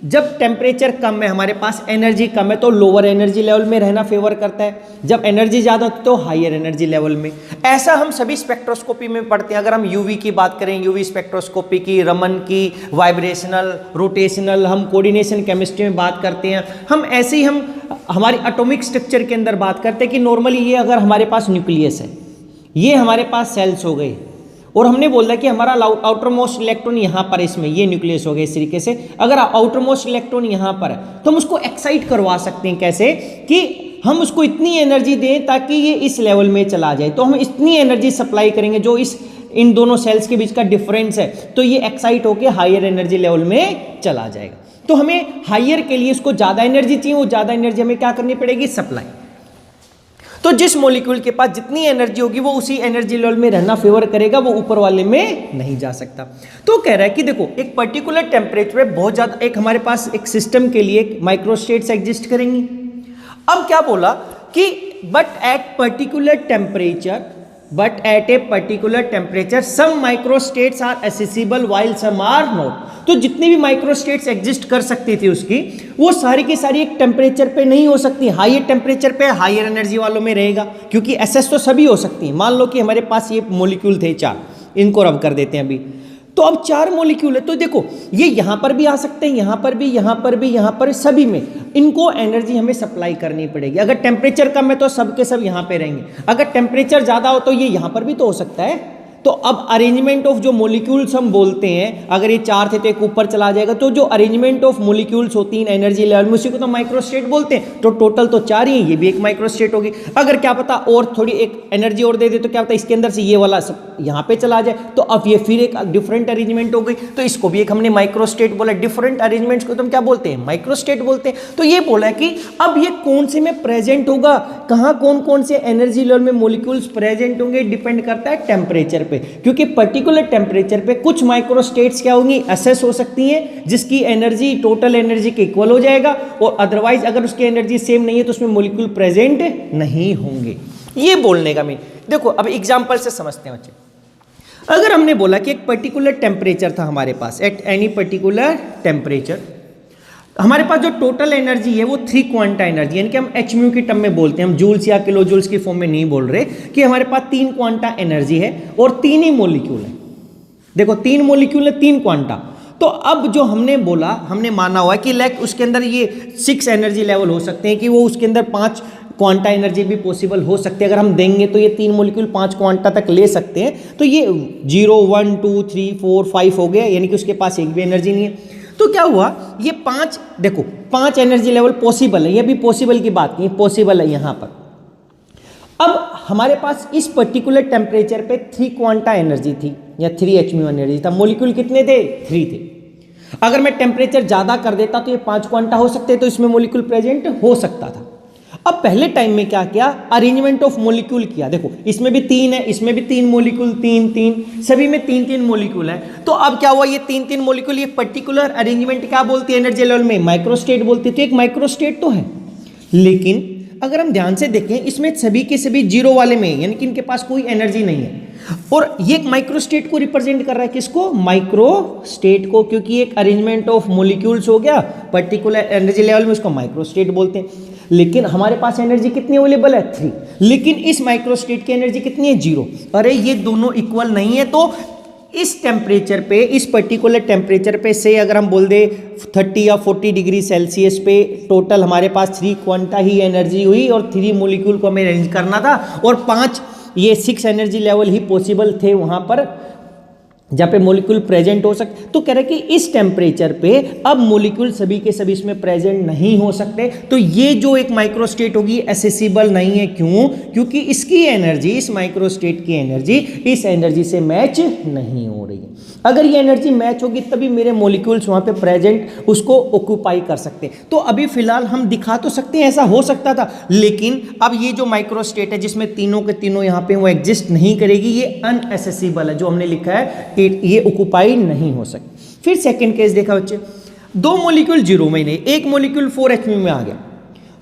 A: जब टेम्परेचर कम है, हमारे पास एनर्जी कम है, तो लोअर एनर्जी लेवल में रहना फेवर करता है। जब एनर्जी ज़्यादा होती है तो हाइयर एनर्जी लेवल में। ऐसा हम सभी स्पेक्ट्रोस्कोपी में पढ़ते हैं। अगर हम यूवी की बात करें, यूवी स्पेक्ट्रोस्कोपी की, रमन की, वाइब्रेशनल, रोटेशनल, हम कोऑर्डिनेशन केमिस्ट्री में बात करते हैं। हम ऐसे ही हम हमारी एटॉमिक स्ट्रक्चर के अंदर बात करते हैं कि नॉर्मली ये अगर हमारे पास न्यूक्लियस है, ये हमारे पास सेल्स हो गए, और हमने बोला कि हमारा आउटर मोस्ट इलेक्ट्रॉन यहाँ पर, इसमें ये न्यूक्लियस हो गया। इस तरीके से अगर आउटर मोस्ट इलेक्ट्रॉन यहाँ पर है तो हम उसको एक्साइट करवा सकते हैं। कैसे? कि हम उसको इतनी एनर्जी दें ताकि ये इस लेवल में चला जाए। तो हम इतनी एनर्जी सप्लाई करेंगे जो इन दोनों सेल्स के बीच का डिफरेंस है, तो ये एक्साइट होकर हाइयर एनर्जी लेवल में चला जाएगा। तो हमें हाइयर के लिए उसको ज़्यादा एनर्जी चाहिए, वो ज़्यादा एनर्जी हमें क्या करनी पड़ेगी? सप्लाई। तो जिस मॉलिक्यूल के पास जितनी एनर्जी होगी वो उसी एनर्जी लेवल में रहना फेवर करेगा, वो ऊपर वाले में नहीं जा सकता। तो कह रहा है कि देखो एक पर्टिकुलर टेम्परेचर पे बहुत ज़्यादा एक हमारे पास एक सिस्टम के लिए माइक्रोस्टेट्स एग्जिस्ट करेंगी। अब क्या बोला कि but at a particular temperature some microstates are accessible while some are not. तो जितनी भी माइक्रोस्टेट्स एग्जिस्ट कर सकती थी उसकी, वो सारी की सारी एक टेम्परेचर पे नहीं हो सकती। हाइयर टेम्परेचर पे हाइयर एनर्जी वालों में रहेगा, क्योंकि एसेस तो सभी हो सकती हैं। मान लो कि हमारे पास ये मॉलिक्यूल थे 4, इनको रब कर देते हैं अभी। तो अब 4 मॉलिक्यूल है, तो देखो ये यहाँ पर भी आ सकते हैं, यहाँ पर भी, यहाँ पर भी, यहाँ पर, सभी में इनको एनर्जी हमें सप्लाई करनी पड़ेगी। अगर टेम्परेचर कम है तो सब के सब यहाँ पे रहेंगे, अगर टेम्परेचर ज़्यादा हो तो ये यहाँ पर भी तो हो सकता है। तो अब अरेंजमेंट ऑफ जो मॉलिक्यूल्स हम बोलते हैं, अगर ये 4 थे तो एक ऊपर चला जाएगा, तो जो अरेंजमेंट ऑफ मॉलिक्यूल्स होती हैं एनर्जी लेवल में, उसी को तो माइक्रोस्टेट बोलते हैं। तो टोटल तो 4 ही है, ये भी एक माइक्रोस्टेट होगी। अगर क्या पता और थोड़ी एक एनर्जी और दे दे तो क्या पता इसके अंदर से ये वाला सब यहाँ पे चला जाए, तो अब ये फिर एक डिफरेंट अरेंजमेंट हो गई। तो इसको भी एक हमने माइक्रोस्टेट बोला। डिफरेंट अरेंजमेंट्स को तो हम क्या बोलते हैं? माइक्रोस्टेट बोलते हैं। तो ये बोला कि अब ये कौन से में प्रेजेंट होगा, कहाँ कौन कौन से एनर्जी लेवल में मॉलिक्यूल्स प्रेजेंट होंगे, डिपेंड करता है टेम्परेचर पे। क्योंकि पर्टिकुलर टेम्परेचर पे कुछ माइक्रोस्टेट्स क्या होंगी? असेस हो सकती हैं, जिसकी एनर्जी टोटल एनर्जी के इक्वल हो जाएगा, और अदरवाइज अगर उसकी एनर्जी सेम नहीं है तो उसमें मॉलिक्यूल प्रेजेंट नहीं होंगे। ये बोलने का मीन। देखो अब एग्जांपल से समझते हैं बच्चे। अगर हमने बोला कि एक पर्टिकुलर टेम्परेचर था हमारे पास, एट एनी पर्टिकुलर टेम्परेचर हमारे पास जो टोटल एनर्जी है वो 3 क्वांटा एनर्जी, यानी कि हम एच म्यू की टर्म में बोलते हैं, हम जूल्स या किलो जूल्स की फॉर्म में नहीं बोल रहे, कि हमारे पास 3 क्वांटा एनर्जी है और 3 ही मॉलिक्यूल है। देखो 3 मॉलिक्यूल है, 3 क्वांटा। तो अब जो हमने बोला, हमने माना हुआ है कि लाइक उसके अंदर ये 6 एनर्जी लेवल हो सकते हैं, कि वो उसके अंदर 5 क्वांटा एनर्जी भी पॉसिबल हो सकती है। अगर हम देंगे तो ये 3 मॉलिक्यूल 5 क्वांटा तक ले सकते हैं। तो ये 0 1 2 3 4 5 हो गया, यानी कि उसके पास एक भी एनर्जी नहीं है। तो क्या हुआ, ये 5, देखो 5 एनर्जी लेवल पॉसिबल है, ये भी पॉसिबल की बात नहीं, पॉसिबल है यहाँ पर। अब हमारे पास इस पर्टिकुलर टेम्परेचर पे 3 क्वांटा एनर्जी थी या 3 एच म्यू एनर्जी था। मॉलिक्यूल कितने थे? 3 थे। अगर मैं टेम्परेचर ज़्यादा कर देता तो ये 5 क्वांटा हो सकते, तो इसमें मॉलिक्यूल प्रेजेंट हो सकता था। अब पहले टाइम में क्या किया, अरेंजमेंट ऑफ मॉलिक्यूल किया। देखो इसमें भी 3 है, इसमें भी 3 मॉलिक्यूल, 3 3, सभी में 3 3 मॉलिक्यूल है। तो अब क्या हुआ, ये 3 3 मॉलिक्यूल, ये पर्टिकुलर अरेंजमेंट क्या बोलती है एनर्जी लेवल में? माइक्रोस्टेट बोलती है। तो एक माइक्रोस्टेट तो है, लेकिन अगर हम ध्यान से देखें इसमें सभी के सभी 0 वाले में, यानी कि इनके पास कोई एनर्जी नहीं है। और ये एक माइक्रोस्टेट को रिप्रेजेंट कर रहा है, किसको? माइक्रोस्टेट को, क्योंकि एक अरेंजमेंट ऑफ मॉलिक्यूल्स हो गया पर्टिकुलर एनर्जी लेवल में, उसको माइक्रोस्टेट बोलते हैं। लेकिन हमारे पास एनर्जी कितनी अवेलेबल है? 3। लेकिन इस माइक्रोस्टेट की एनर्जी कितनी है? 0। अरे ये दोनों इक्वल नहीं है, तो इस टेम्परेचर पे, इस पर्टिकुलर टेम्परेचर पे से अगर हम बोल दे 30 या 40 डिग्री सेल्सियस पे टोटल हमारे पास 3 क्वांटा ही एनर्जी हुई और 3 मॉलिक्यूल को हमें अरेंज करना था और 5 ये 6 एनर्जी लेवल ही पॉसिबल थे वहां पर जहाँ पे मॉलिक्यूल प्रेजेंट हो सकते। तो कह रहे कि इस टेम्परेचर पे अब मॉलिक्यूल सभी के सभी इसमें प्रेजेंट नहीं हो सकते, तो ये जो एक माइक्रोस्टेट होगी एसेसिबल नहीं है। क्यों? क्योंकि इसकी एनर्जी, इस माइक्रोस्टेट की एनर्जी इस एनर्जी से मैच नहीं हो रही है। अगर ये एनर्जी मैच होगी तभी मेरे मॉलिक्यूल्स वहाँ पे प्रेजेंट उसको ऑक्यूपाई कर सकते। तो अभी फिलहाल हम दिखा तो सकते हैं ऐसा हो सकता था, लेकिन अब ये जो माइक्रोस्टेट है जिसमें तीनों के तीनों यहाँ पे वो एग्जिस्ट नहीं करेगी, ये अनएसेसिबल है। जो हमने लिखा है ये ऑक्यूपाई नहीं हो सकती। फिर सेकंड केस देखा बच्चे, 2 मॉलिक्यूल 0 में, एक मॉलिक्यूल 4 में आ गया।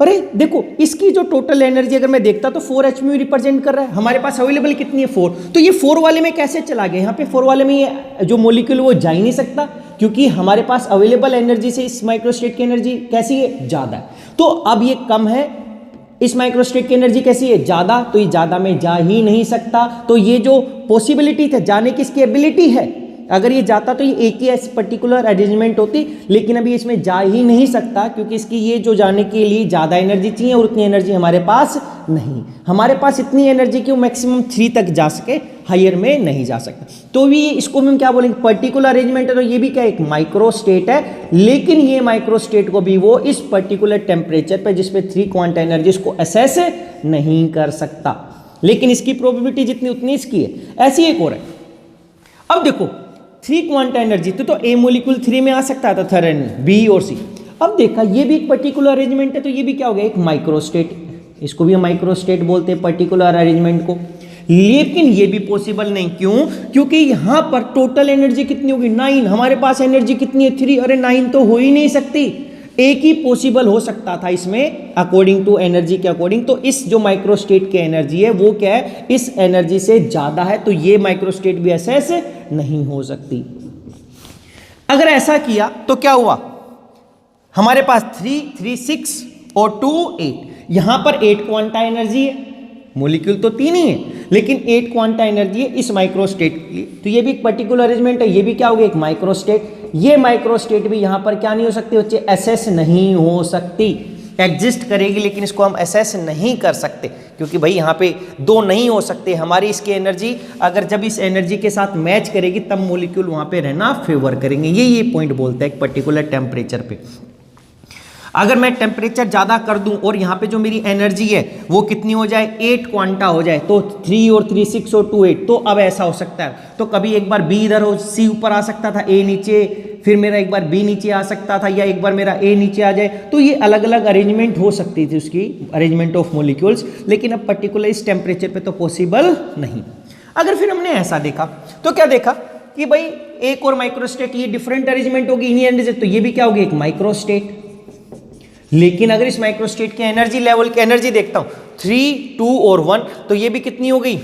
A: अरे देखो इसकी जो टोटल एनर्जी अगर मैं देखता तो 4 रिप्रेजेंट कर रहा है, हमारे पास अवेलेबल कितनी है? 4। तो ये 4 वाले में कैसे चला गया? यहाँ पे 4 वाले में ये जो मॉलिक्यूल वो जा ही नहीं सकता, क्योंकि हमारे पास अवेलेबल एनर्जी से इस माइक्रोस्टेट की एनर्जी कैसी है? ज़्यादा है। तो अब ये कम है, इस माइक्रोस्टेट की एनर्जी कैसी है? ज़्यादा, तो ये ज़्यादा में जा ही नहीं सकता। तो ये जो पॉसिबिलिटी था जाने की, इसकी एबिलिटी है, अगर ये जाता तो ये एक ही ऐसी पर्टिकुलर अरेंजमेंट होती, लेकिन अभी इसमें जा ही नहीं सकता क्योंकि इसकी ये जो जाने के लिए ज़्यादा एनर्जी चाहिए और उतनी एनर्जी हमारे पास नहीं। हमारे पास इतनी एनर्जी कि वो मैक्सिमम 3 तक जा सके, हायर में नहीं जा सकता। तो भी इसको हम क्या बोलेंगे? पर्टिकुलर अरेंजमेंट है, तो ये भी क्या एक माइक्रोस्टेट है, लेकिन ये माइक्रोस्टेट को भी वो इस पर्टिकुलर टेम्परेचर पर जिसपे 3 क्वांटा एनर्जी इसको असेस नहीं कर सकता, लेकिन इसकी प्रोबेबिलिटी जितनी उतनी इसकी है। ऐसी एक और है, अब देखो 3 क्वांटा एनर्जी तो ए मॉलिक्यूल 3 में आ सकता था, थर्ड बी और सी। अब देखा ये भी एक पर्टिकुलर अरेंजमेंट है, तो ये भी क्या हो गया? एक माइक्रोस्टेट। इसको भी हम माइक्रोस्टेट बोलते हैं पर्टिकुलर अरेंजमेंट को, लेकिन ये भी पॉसिबल नहीं। क्यों? क्योंकि यहां पर टोटल एनर्जी कितनी होगी? 9। हमारे पास एनर्जी कितनी है? 3। अरे 9 तो हो ही नहीं सकती, एक ही पॉसिबल हो सकता था इसमें अकॉर्डिंग टू एनर्जी के अकॉर्डिंग। तो इस जो माइक्रोस्टेट की एनर्जी है वो क्या है? इस एनर्जी से ज्यादा है, तो ये माइक्रोस्टेट भी असेस नहीं हो सकती। अगर ऐसा किया तो क्या हुआ? हमारे पास 3, 3, 6 और 2, 8। यहां पर 8 क्वांटा एनर्जी है, मॉलिक्यूल तो 3 ही है, लेकिन 8 क्वांटा एनर्जी है इस माइक्रोस्टेट की। तो ये भी एक पर्टिकुलर अरेंजमेंट है, ये भी क्या हो गया? एक माइक्रोस्टेट। ये माइक्रोस्टेट भी यहां पर क्या नहीं हो सकती बच्चे? एसेस नहीं हो सकती। एग्जिस्ट करेगी लेकिन इसको हम एसेस नहीं कर सकते, क्योंकि भाई यहाँ पे 2 नहीं हो सकते। हमारी इसकी एनर्जी अगर जब इस एनर्जी के साथ मैच करेगी तब मॉलिक्यूल वहाँ पे रहना फेवर करेंगे। ये पॉइंट बोलता है एक पर्टिकुलर टेम्परेचर पे। अगर मैं टेम्परेचर ज़्यादा कर दूं और यहाँ पे जो मेरी एनर्जी है वो कितनी हो जाए? 8 क्वांटा हो जाए, तो 3 और 3 6 और 2 8। तो अब ऐसा हो सकता है, तो कभी एक बार बी इधर हो, सी ऊपर आ सकता था, ए नीचे, फिर मेरा एक बार बी नीचे आ सकता था, या एक बार मेरा ए नीचे आ जाए। तो ये अलग अलग अरेंजमेंट हो सकती थी उसकी, अरेंजमेंट ऑफ मॉलिक्यूल्स, लेकिन अब पर्टिकुलर इस टेम्परेचर पे तो पॉसिबल नहीं। अगर फिर हमने ऐसा देखा तो क्या देखा कि भाई एक और माइक्रोस्टेट, ये डिफरेंट अरेंजमेंट होगी इन्हीं एनर्जी, तो ये भी क्या होगी? एक माइक्रोस्टेट। लेकिन अगर इस माइक्रोस्टेट के एनर्जी लेवल की एनर्जी देखता हूं 3, 2 और 1, तो ये भी कितनी हो गई?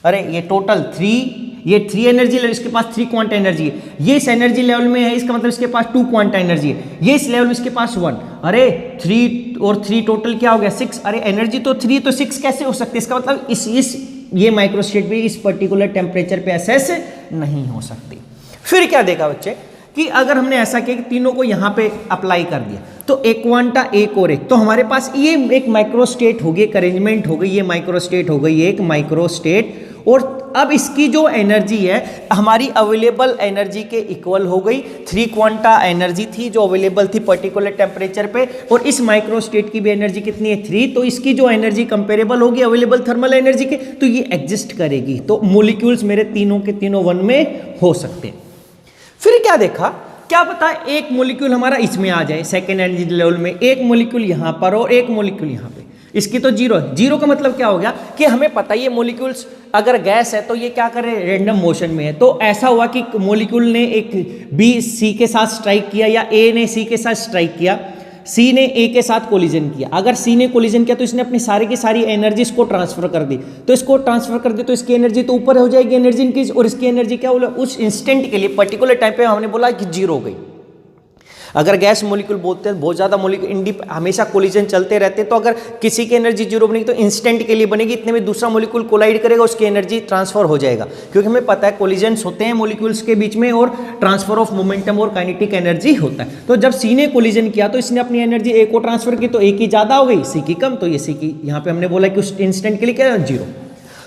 A: अरे ये टोटल 3, ये 3 एनर्जी लेवल, इसके पास 3 क्वांटा एनर्जी है, ये इस एनर्जी लेवल में है, इसका मतलब इसके पास 2 क्वांटा एनर्जी है, ये इस लेवल में इसके पास 1। अरे 3 और 3 टोटल क्या हो गया? 6। अरे एनर्जी तो 3, तो 6 कैसे हो सकती है? इसका मतलब इस ये माइक्रोस्टेट भी इस पर्टिकुलर टेम्परेचर पे एसेस नहीं हो सकती। फिर क्या देखा बच्चे कि अगर हमने ऐसा किया कि तीनों को यहाँ पे अप्लाई कर दिया, तो एक क्वांटा एक और एक, तो हमारे पास ये एक माइक्रोस्टेट हो गई, एक अरेंजमेंट हो गई, ये माइक्रोस्टेट हो गई, एक माइक्रोस्टेट। और अब इसकी जो एनर्जी है हमारी अवेलेबल एनर्जी के इक्वल हो गई। 3 क्वांटा एनर्जी थी जो अवेलेबल थी पर्टिकुलर टेम्परेचर पे, और इस माइक्रोस्टेट की भी एनर्जी कितनी है? 3। तो इसकी जो एनर्जी कंपेरेबल होगी अवेलेबल थर्मल एनर्जी के, तो ये एग्जिस्ट करेगी। तो मॉलिक्यूल्स मेरे तीनों के तीनों 1 में हो सकते हैं। फिर क्या देखा, क्या पता एक मॉलिक्यूल हमारा इसमें आ जाए सेकेंड एनर्जी लेवल में, एक मॉलिक्यूल यहाँ पर और एक मॉलिक्यूल यहाँ पे, इसकी तो 0 है। 0 का मतलब क्या हो गया कि हमें पता है ये मॉलिक्यूल्स अगर गैस है तो ये क्या करे? रैंडम मोशन में है। तो ऐसा हुआ कि मॉलिक्यूल ने एक बी सी के साथ स्ट्राइक किया या ए ने सी के साथ स्ट्राइक किया, सी ने ए के साथ कोलिजन किया, अगर सी ने कोलिजन किया तो इसने अपनी सारी की सारी एनर्जी इसको ट्रांसफर कर दी, तो इसको ट्रांसफर कर दी तो इसकी एनर्जी तो ऊपर हो जाएगी, एनर्जी इंक्रीज, और इसकी एनर्जी क्या बोला उस इंस्टेंट के लिए पर्टिकुलर टाइम पे हमने बोला कि जीरो हो गई। अगर गैस मॉलिक्यूल बोलते हैं बहुत ज़्यादा मॉलिक्यूल हमेशा कोलिजन चलते रहते हैं, तो अगर किसी की एनर्जी जीरो बनेगी तो इंस्टेंट के लिए बनेगी, इतने में दूसरा मॉलिक्यूल कोलाइड करेगा, उसकी एनर्जी ट्रांसफर हो जाएगा, क्योंकि हमें पता है कोलिजन्स होते हैं मॉलिक्यूल्स के बीच में और ट्रांसफर ऑफ मोमेंटम और काइनेटिक एनर्जी होता है। तो जब सी ने कोलिजन किया तो इसने अपनी एनर्जी ए को ट्रांसफर की, तो ए की ज़्यादा हो गई, सी की कम, तो ये सी की यहाँ पे हमने बोला कि उस इंस्टेंट के लिए क्या जीरो।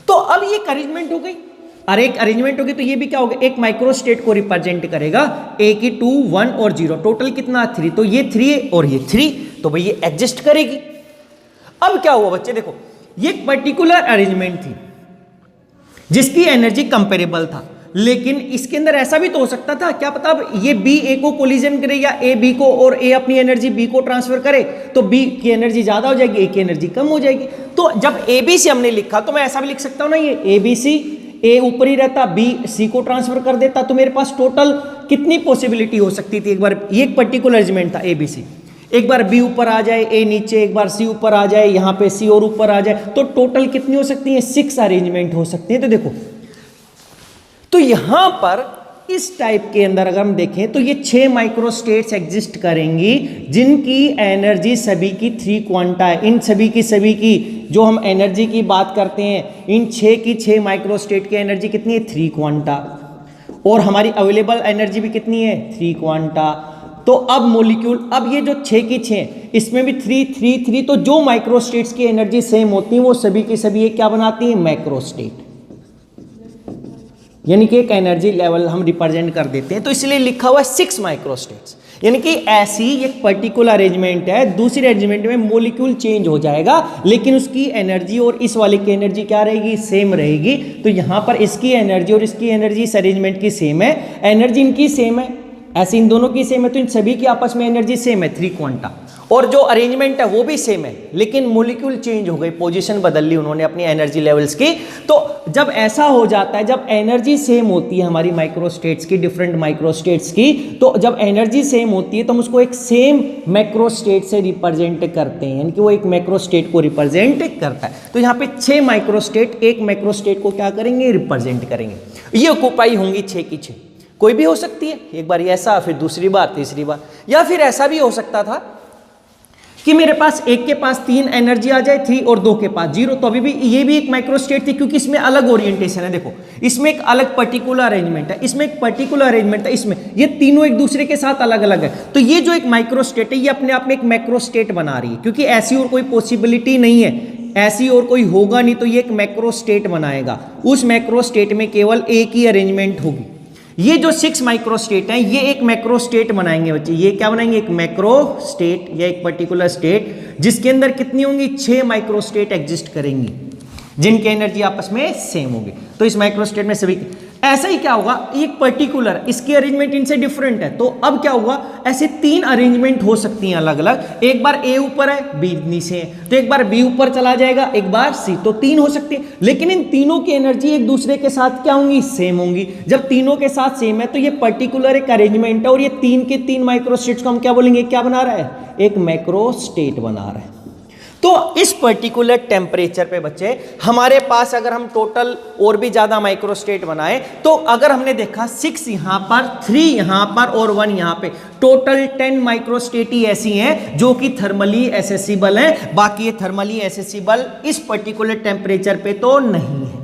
A: तो अब ये अरेंजमेंट हो गई, और एक अरेंजमेंट होगी तो ये भी क्या होगा, एक माइक्रोस्टेट को रिप्रेजेंट करेगा, ए की 2 1 और 0, टोटल कितना 3, तो ये 3 और ये 3, तो भाई ये एडजस्ट करेगी। अब क्या हुआ बच्चे, देखो ये एक पर्टिकुलर अरेंजमेंट थी जिसकी एनर्जी कंपेरेबल था, लेकिन इसके अंदर ऐसा भी तो हो सकता था, क्या पता अब ये बी ए को कोलिजन करे या ए बी को, और ए अपनी एनर्जी बी को ट्रांसफर करे तो बी की एनर्जी ज्यादा हो जाएगी, ए की एनर्जी कम हो जाएगी। तो जब ए बी सी हमने लिखा तो मैं ऐसा भी लिख सकता हूं ना, ये ए बी सी, ए ऊपर ही रहता, बी सी को ट्रांसफर कर देता, तो मेरे पास टोटल कितनी पॉसिबिलिटी हो सकती थी, एक बार ये एक पर्टिकुलर अरेंजमेंट था ए बी सी, एक बार बी ऊपर आ जाए, ए नीचे, एक बार सी ऊपर आ जाए, यहाँ पे सी और ऊपर आ जाए, तो टोटल कितनी हो सकती है, 6 अरेंजमेंट हो सकती है। तो देखो, तो यहां पर इस टाइप के अंदर अगर हम देखें तो ये 6 माइक्रोस्टेट्स एग्जिस्ट करेंगी जिनकी एनर्जी सभी की 3 क्वांटा है। इन सभी की जो हम एनर्जी की बात करते हैं, इन 6 की 6 माइक्रोस्टेट की एनर्जी कितनी है, 3 क्वांटा, और हमारी अवेलेबल एनर्जी भी कितनी है, 3 क्वांटा। तो अब मॉलिक्यूल, अब ये जो 6 की 6 इसमें भी 3 3 3, तो जो माइक्रोस्टेट्स की एनर्जी सेम होती है वो सभी की सभी क्या बनाती है, मैक्रोस्टेट, यानी कि एक एनर्जी लेवल हम रिप्रेजेंट कर देते हैं। तो इसलिए लिखा हुआ है 6 माइक्रोस्टेट्स, यानी कि ऐसी एक पर्टिकुलर अरेंजमेंट है, दूसरी अरेंजमेंट में मॉलिक्यूल चेंज हो जाएगा लेकिन उसकी एनर्जी और इस वाले की एनर्जी क्या रहेगी, सेम रहेगी। तो यहां पर इसकी एनर्जी और इसकी एनर्जी इस अरेंजमेंट की सेम है, एनर्जी इनकी सेम है, ऐसे इन दोनों की सेम है, तो इन सभी की आपस में एनर्जी सेम है 3 क्वांटा, और जो अरेंजमेंट है वो भी सेम है, लेकिन मॉलिक्यूल चेंज हो गई, पोजीशन बदल ली उन्होंने अपनी एनर्जी लेवल्स की। तो जब ऐसा हो जाता है, जब एनर्जी सेम होती है हमारी माइक्रोस्टेट्स की, डिफरेंट माइक्रोस्टेट्स की, तो जब एनर्जी सेम होती है तो हम उसको एक सेम मैक्रोस्टेट से रिप्रेजेंट करते हैं, यानी कि वो एक मैक्रोस्टेट को रिप्रेजेंट करता है। तो यहाँ पे 6 माइक्रोस्टेट एक मैक्रोस्टेट को क्या करेंगे, रिप्रेजेंट करेंगे। ये ऑक्युपाई होंगी 6 की 6, कोई भी हो सकती है, एक बार ऐसा, फिर दूसरी बार, तीसरी बार, या फिर ऐसा भी हो सकता था कि मेरे पास एक के पास 3 एनर्जी आ जाए 3 और 2 के पास 0, तो अभी भी ये भी एक माइक्रोस्टेट थी, क्योंकि इसमें अलग ओरिएंटेशन है। देखो इसमें एक अलग पर्टिकुलर अरेंजमेंट है, इसमें एक पर्टिकुलर अरेंजमेंट है, इसमें ये तीनों एक दूसरे के साथ अलग अलग है। तो ये जो एक माइक्रोस्टेट है ये अपने आप में एक मैक्रोस्टेट बना रही है, क्योंकि ऐसी और कोई पॉसिबिलिटी नहीं है, ऐसी और कोई होगा नहीं, तो ये एक मैक्रोस्टेट बनाएगा। उस मैक्रोस्टेट में केवल एक ही अरेंजमेंट होगी। ये जो 6 माइक्रोस्टेट हैं ये एक मैक्रोस्टेट बनाएंगे बच्चे, ये क्या बनाएंगे, एक मैक्रोस्टेट या एक पर्टिकुलर स्टेट जिसके अंदर कितनी होंगी, 6 माइक्रोस्टेट एग्जिस्ट करेंगी जिनकी एनर्जी आपस में सेम होगी। तो इस माइक्रोस्टेट में सभी ऐसा ही क्या होगा, एक पर्टिकुलर, इसकी अरेंजमेंट इनसे डिफरेंट है, तो अब क्या होगा, ऐसे 3 अरेंजमेंट हो सकती हैं अलग अलग। एक बार ए ऊपर है, बी नीचे है, तो एक बार बी ऊपर चला जाएगा, एक बार सी, तो 3 हो सकती है। लेकिन इन तीनों की एनर्जी एक दूसरे के साथ क्या होंगी, सेम होंगी। जब तीनों के साथ सेम है तो ये पर्टिकुलर एक अरेंजमेंट है, और ये 3 के 3 माइक्रोस्टेट्स को हम क्या बोलेंगे, क्या बना रहा है, एक मैक्रोस्टेट बना रहा है। तो इस पर्टिकुलर टेम्परेचर पे बच्चे हमारे पास अगर हम टोटल और भी ज्यादा माइक्रोस्टेट बनाए, तो अगर हमने देखा 6 यहां पर, 3 यहां पर और 1 यहां पे, टोटल 10 माइक्रोस्टेट ही ऐसी हैं जो कि थर्मली एसेसिबल हैं। बाकी ये थर्मली एसेसिबल इस पर्टिकुलर टेम्परेचर पे तो नहीं है।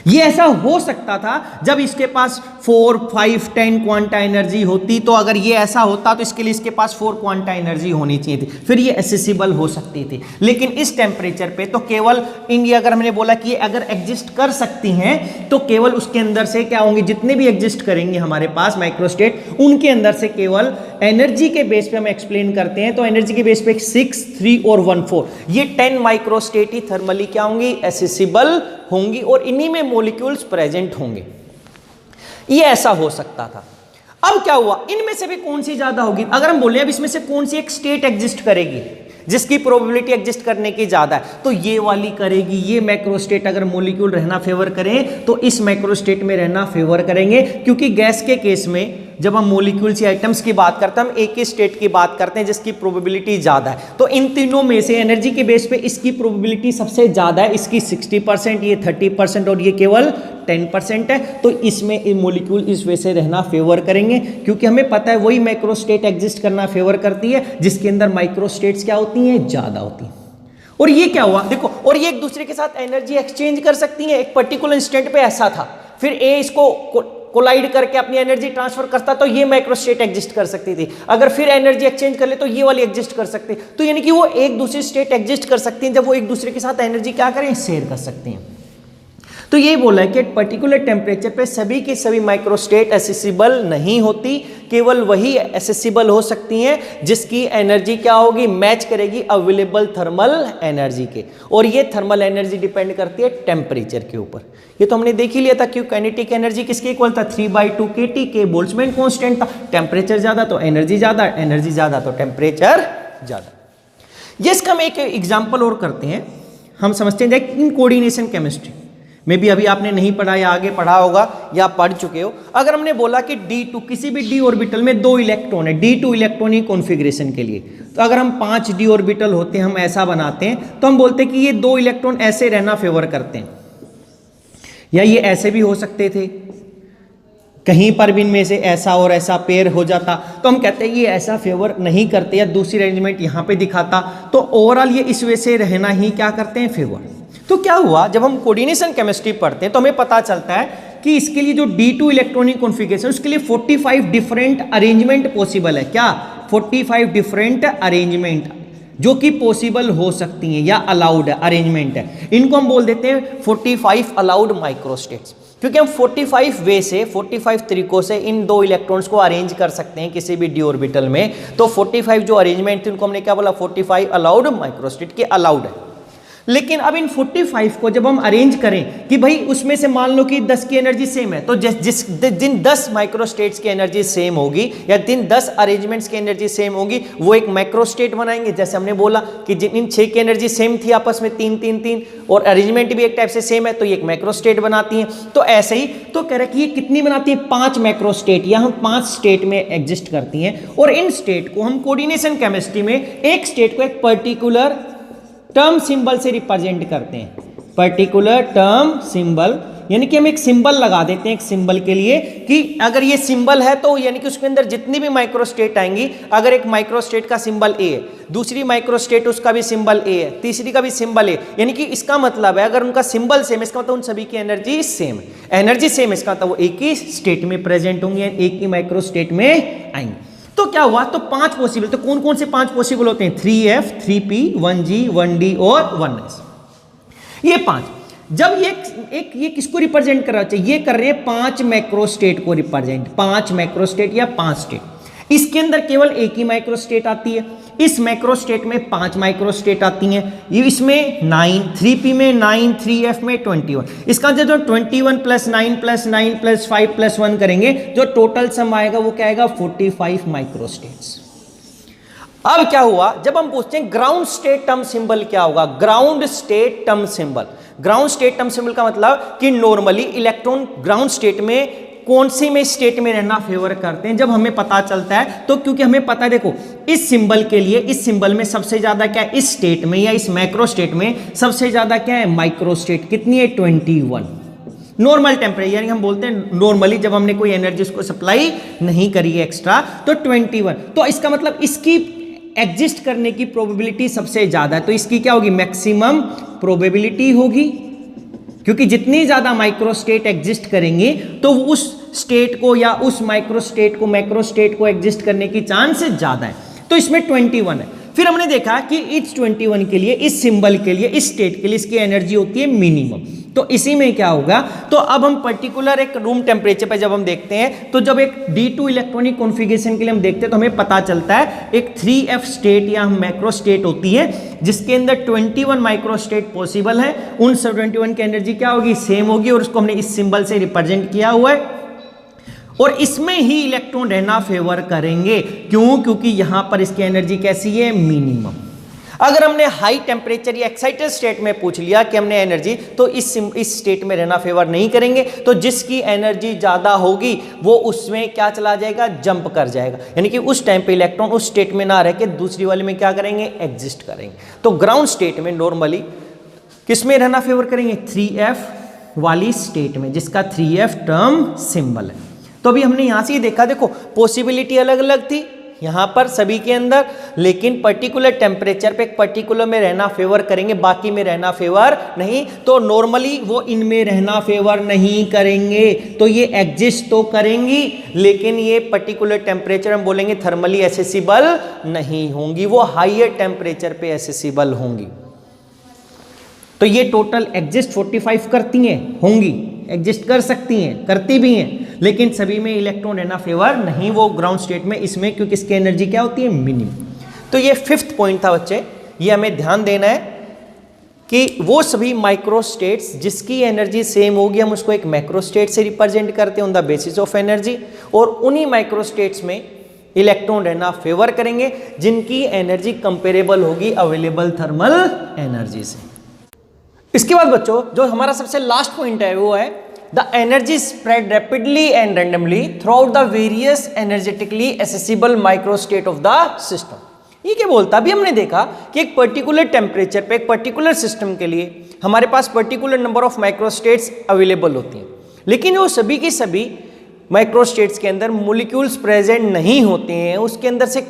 A: ये ऐसा हो सकता था जब इसके पास 4 5 10 क्वांटा एनर्जी होती, तो अगर ये ऐसा होता तो इसके लिए इसके पास 4 क्वांटा एनर्जी होनी चाहिए थी, फिर ये एसेसिबल हो सकती थी। लेकिन इस टेम्परेचर पे तो केवल इंडिया, अगर हमने बोला कि ये अगर एग्जिस्ट कर सकती हैं तो केवल उसके अंदर से क्या होंगे, जितने भी एग्जिस्ट करेंगे हमारे पास माइक्रोस्टेट, उनके अंदर से केवल एनर्जी के बेस पे हम एक्सप्लेन करते हैं। तो एनर्जी के बेस पे 6 3 और 1 4, ये 10 माइक्रोस्टेट ही थर्मली क्या होंगी, एसेसिबल होंगी, और इन्हीं में मॉलिक्यूल्स प्रेजेंट होंगे। ये ऐसा हो सकता था। अब क्या हुआ, इनमें से भी कौन सी ज्यादा होगी, अगर हम बोले अब इसमें से कौन सी एक स्टेट एग्जिस्ट करेगी जिसकी प्रोबेबिलिटी एग्जिस्ट करने की ज्यादा है, तो ये वाली करेगी। ये मैक्रोस्टेट अगर मॉलिक्यूल रहना फेवर करें तो इस मैक्रोस्टेट में रहना फेवर करेंगे, क्योंकि गैस के केस में जब हम मॉलिक्यूल्स या आइटम्स की बात करते हैं, हम एक ही स्टेट की बात करते हैं जिसकी प्रोबेबिलिटी ज़्यादा है। तो इन तीनों में से एनर्जी के बेस पे इसकी प्रोबेबिलिटी सबसे ज़्यादा है, इसकी 60%, ये 30% और ये केवल 10% है। तो इसमें मॉलिक्यूल इस वजह से रहना फेवर करेंगे, क्योंकि हमें पता है वही माइक्रोस्टेट एग्जिस्ट करना फेवर करती है जिसके अंदर माइक्रोस्टेट्स क्या होती हैं, ज़्यादा होती हैं। और ये क्या हुआ देखो, और ये एक दूसरे के साथ एनर्जी एक्सचेंज कर सकती हैं। एक पर्टिकुलर इंस्टेंट पे ऐसा था, फिर ए इसको कोलाइड करके अपनी एनर्जी ट्रांसफर करता तो ये माइक्रोस्टेट एग्जिस्ट कर सकती थी, अगर फिर एनर्जी एक्सचेंज कर ले तो ये वाली एग्जिस्ट कर सकती। तो यानी कि वो एक दूसरी स्टेट एग्जिस्ट कर सकती हैं जब वो एक दूसरे के साथ एनर्जी क्या करें, शेयर कर सकती हैं। तो ये बोला है कि पर्टिकुलर टेम्परेचर पे सभी की सभी माइक्रोस्टेट एसेसिबल नहीं होती, केवल वही एसेसिबल हो सकती हैं जिसकी एनर्जी क्या होगी, मैच करेगी अवेलेबल थर्मल एनर्जी के। और ये थर्मल एनर्जी डिपेंड करती है टेम्परेचर के ऊपर। ये तो हमने देख ही लिया था कि काइनेटिक एनर्जी किसके इक्वल था, 3/2 kT के। बोल्ट्जमैन कांस्टेंट था, टेम्परेचर ज्यादा तो एनर्जी ज्यादा, एनर्जी ज्यादा तो टेम्परेचर ज्यादा। ये इसका हम एक एग्जाम्पल और करते हैं, हम समझते हैं इन कोऑर्डिनेशन केमिस्ट्री में भी अभी आपने नहीं पढ़ा या आगे पढ़ा होगा या पढ़ चुके हो। अगर हमने बोला कि D2 किसी भी d ऑर्बिटल में 2 इलेक्ट्रॉन है, D2 इलेक्ट्रॉनिक कॉन्फ़िगरेशन के लिए, तो अगर हम 5 d ऑर्बिटल होते हैं, हम ऐसा बनाते हैं, तो हम बोलते हैं कि ये 2 इलेक्ट्रॉन ऐसे रहना फेवर करते हैं, या ये ऐसे भी हो सकते थे, कहीं पर भी इनमें से ऐसा और ऐसा पेयर हो जाता, तो हम कहते हैं ये ऐसा फेवर नहीं करते, या दूसरी अरेंजमेंट यहाँ पे दिखाता। तो ओवरऑल ये इस वजह से रहना ही क्या करते हैं, फेवर। तो क्या हुआ, जब हम कोऑर्डिनेशन केमिस्ट्री पढ़ते हैं तो हमें पता चलता है कि इसके लिए जो D2 इलेक्ट्रॉनिक कॉन्फ़िगरेशन, उसके लिए 45 डिफरेंट अरेंजमेंट पॉसिबल है। क्या 45 डिफरेंट अरेंजमेंट जो कि पॉसिबल हो सकती हैं या अलाउड अरेंजमेंट है, इनको हम बोल देते हैं 45 अलाउड माइक्रोस्टेट्स। क्योंकि हम 45 वे से, 45 तरीकों से इन 2 इलेक्ट्रॉन्स को अरेंज कर सकते हैं किसी भी d ऑर्बिटल में। तो 45 जो अरेंजमेंट थे उनको हमने क्या बोला, 45 अलाउड माइक्रोस्टेट के अलाउड है। लेकिन अब इन 45 को जब हम अरेंज करें कि भाई उसमें से मान लो कि 10 की एनर्जी सेम है, तो जिन 10 माइक्रोस्टेट्स की एनर्जी सेम होगी या जिन 10 अरेंजमेंट्स की एनर्जी सेम होगी वो एक माइक्रोस्टेट बनाएंगे। जैसे हमने बोला कि जिन इन 6 की एनर्जी सेम थी आपस में 3-3-3 और अरेंजमेंट भी एक टाइप से सेम है, तो ये एक माइक्रोस्टेट बनाती हैं। तो ऐसे ही तो कह रहे कि ये कितनी बनाती है, 5 माइक्रोस्टेट, या हम 5 स्टेट में एग्जिस्ट करती हैं। और इन स्टेट को हम कोऑर्डिनेशन केमिस्ट्री में एक स्टेट को एक पर्टिकुलर टर्म सिंबल से रिप्रेजेंट करते हैं, पर्टिकुलर टर्म सिंबल, यानी कि हम एक सिंबल लगा देते हैं एक सिंबल के लिए कि अगर ये सिंबल है तो यानी कि उसके अंदर जितनी भी माइक्रोस्टेट आएंगी, अगर एक माइक्रोस्टेट का सिंबल ए है, दूसरी माइक्रोस्टेट उसका भी सिंबल ए है, तीसरी का भी सिंबल ए, यानी कि इसका मतलब है अगर उनका सिंबल सेम है, इसका मतलब उन सभी की एनर्जी सेम है। एनर्जी सेम है इसका मतलब वो एक ही स्टेट में प्रेजेंट होंगे, एक ही माइक्रोस्टेट में आएंगे। तो क्या हुआ, तो 5 पॉसिबल, तो कौन कौन से 5 पॉसिबल होते हैं, 3f, 3p, 1g, 1d और 1s। ये 5, जब ये किसको रिप्रेजेंट कर रहा है, ये कर रहे हैं 5 मैक्रोस्टेट को रिप्रेजेंट, 5 मैक्रोस्टेट या 5 स्टेट। इसके अंदर केवल एक ही माइक्रोस्टेट आती है, इस माइक्रोस्टेट में 5 माइक्रोस्टेट आती हैं, ये इसमें 9, 3p में 9, 3f में 21। इसका जो 21 + 9 + 9 + 5 + 1 करेंगे, जो टोटल सम आएगा वो क्या आएगा, 45 माइक्रोस्टेट्स। अब क्या हुआ, जब हम पूछते हैं ग्राउंड स्टेट टर्म सिंबल क्या होगा, ground state term symbol. Ground state term symbol का मतलब कि नॉर्मली इलेक्ट्रॉन ग्राउंड स्टेट में कौन सी में स्टेट में रहना फेवर करते हैं, जब हमें पता चलता है तो, क्योंकि हमें पता है देखो इस सिंबल के लिए, इस सिंबल में सबसे ज्यादा क्या है, इस स्टेट में या इस मैक्रो स्टेट में सबसे ज्यादा क्या है, माइक्रो स्टेट। कितनी है, 21 नॉर्मल टेम्परेचर, यानी हम बोलते हैं नॉर्मली जब हमने कोई एनर्जी उसको सप्लाई नहीं करी है एक्स्ट्रा, तो 21। तो इसका मतलब इसकी एग्जिस्ट करने की प्रोबेबिलिटी सबसे ज्यादा है, तो इसकी क्या होगी, मैक्सिमम प्रोबेबिलिटी होगी, क्योंकि जितनी ज्यादा माइक्रोस्टेट एग्जिस्ट करेंगे तो उस स्टेट को या उस माइक्रोस्टेट को मैक्रोस्टेट को एग्जिस्ट करने की चांस ज्यादा है। तो इसमें 21 है। फिर हमने देखा कि इस 21 के लिए, इस सिंबल के लिए, इस स्टेट के लिए इसकी एनर्जी होती है मिनिमम। तो इसी में क्या होगा, तो अब हम पर्टिकुलर एक रूम टेम्परेचर पे जब हम देखते हैं, तो जब एक D2 इलेक्ट्रॉनिक कॉन्फ़िगरेशन के लिए हम देखते हैं तो हमें पता चलता है एक 3f स्टेट या मैक्रो स्टेट होती है जिसके अंदर 21 माइक्रो स्टेट पॉसिबल है। उन सब 21 की एनर्जी क्या होगी, सेम होगी, और उसको हमने इस सिंबल से रिप्रेजेंट किया हुआ है। और इसमें ही इलेक्ट्रॉन रहना फेवर करेंगे, क्यों, क्योंकि यहां पर इसकी एनर्जी कैसी है, मिनिमम। अगर हमने हाई टेम्परेचर या एक्साइटेड स्टेट में पूछ लिया कि हमने एनर्जी, तो इस स्टेट में रहना फेवर नहीं करेंगे। तो जिसकी एनर्जी ज़्यादा होगी वो उसमें क्या चला जाएगा, जंप कर जाएगा, यानी कि उस टाइम पे इलेक्ट्रॉन उस स्टेट में ना रह के दूसरी वाले में क्या करेंगे, एग्जिस्ट करेंगे। तो ग्राउंड स्टेट में नॉर्मली किस में रहना फेवर करेंगे, 3f वाली स्टेट में, जिसका 3f टर्म सिंबल है। तो अभी हमने यहां से ही देखा, देखो पॉसिबिलिटी अलग अलग थी यहां पर सभी के अंदर, लेकिन पर्टिकुलर टेम्परेचर पे एक पर्टिकुलर में रहना फेवर करेंगे, बाकी में रहना फेवर नहीं। तो नॉर्मली वो इनमें रहना फेवर नहीं करेंगे, तो ये एग्जिस्ट तो करेंगी, लेकिन ये पर्टिकुलर टेम्परेचर हम बोलेंगे थर्मली एसेसिबल नहीं होंगी, वो हाईयर टेम्परेचर पे एसेसिबल होंगी। तो ये टोटल एग्जिस्ट 45 करती हैं, होंगी, एग्जिस्ट कर सकती हैं, करती भी हैं, लेकिन सभी में इलेक्ट्रॉन रहना फेवर नहीं, वो ग्राउंड स्टेट में इसमें, क्योंकि इसकी एनर्जी क्या होती है, मिनिमम। तो ये 5th पॉइंट था बच्चे, ये हमें ध्यान देना है कि वो सभी माइक्रो स्टेट्स जिसकी एनर्जी सेम होगी हम उसको एक मैक्रो स्टेट से रिप्रेजेंट करते हैं on the basis of energy, और उन्हीं माइक्रो स्टेट्स में इलेक्ट्रॉन रहना फेवर करेंगे जिनकी एनर्जी कंपेरेबल होगी अवेलेबल थर्मल एनर्जी से। इसके बाद बच्चों जो हमारा सबसे लास्ट पॉइंट है वो है the energy spread rapidly and randomly through out the various energetically accessible micro state of the system. ये क्या बोलता, अभी हमने देखा कि एक पर्टिकुलर टेम्परेचर पे एक पर्टिकुलर सिस्टम के लिए हमारे पास particular number of micro states available होती हैं, लेकिन वो सभी की सभी माइक्रो स्टेट्स के अंदर मोलिक्यूल्स प्रेजेंट नहीं होते हैं, उसके अंदर से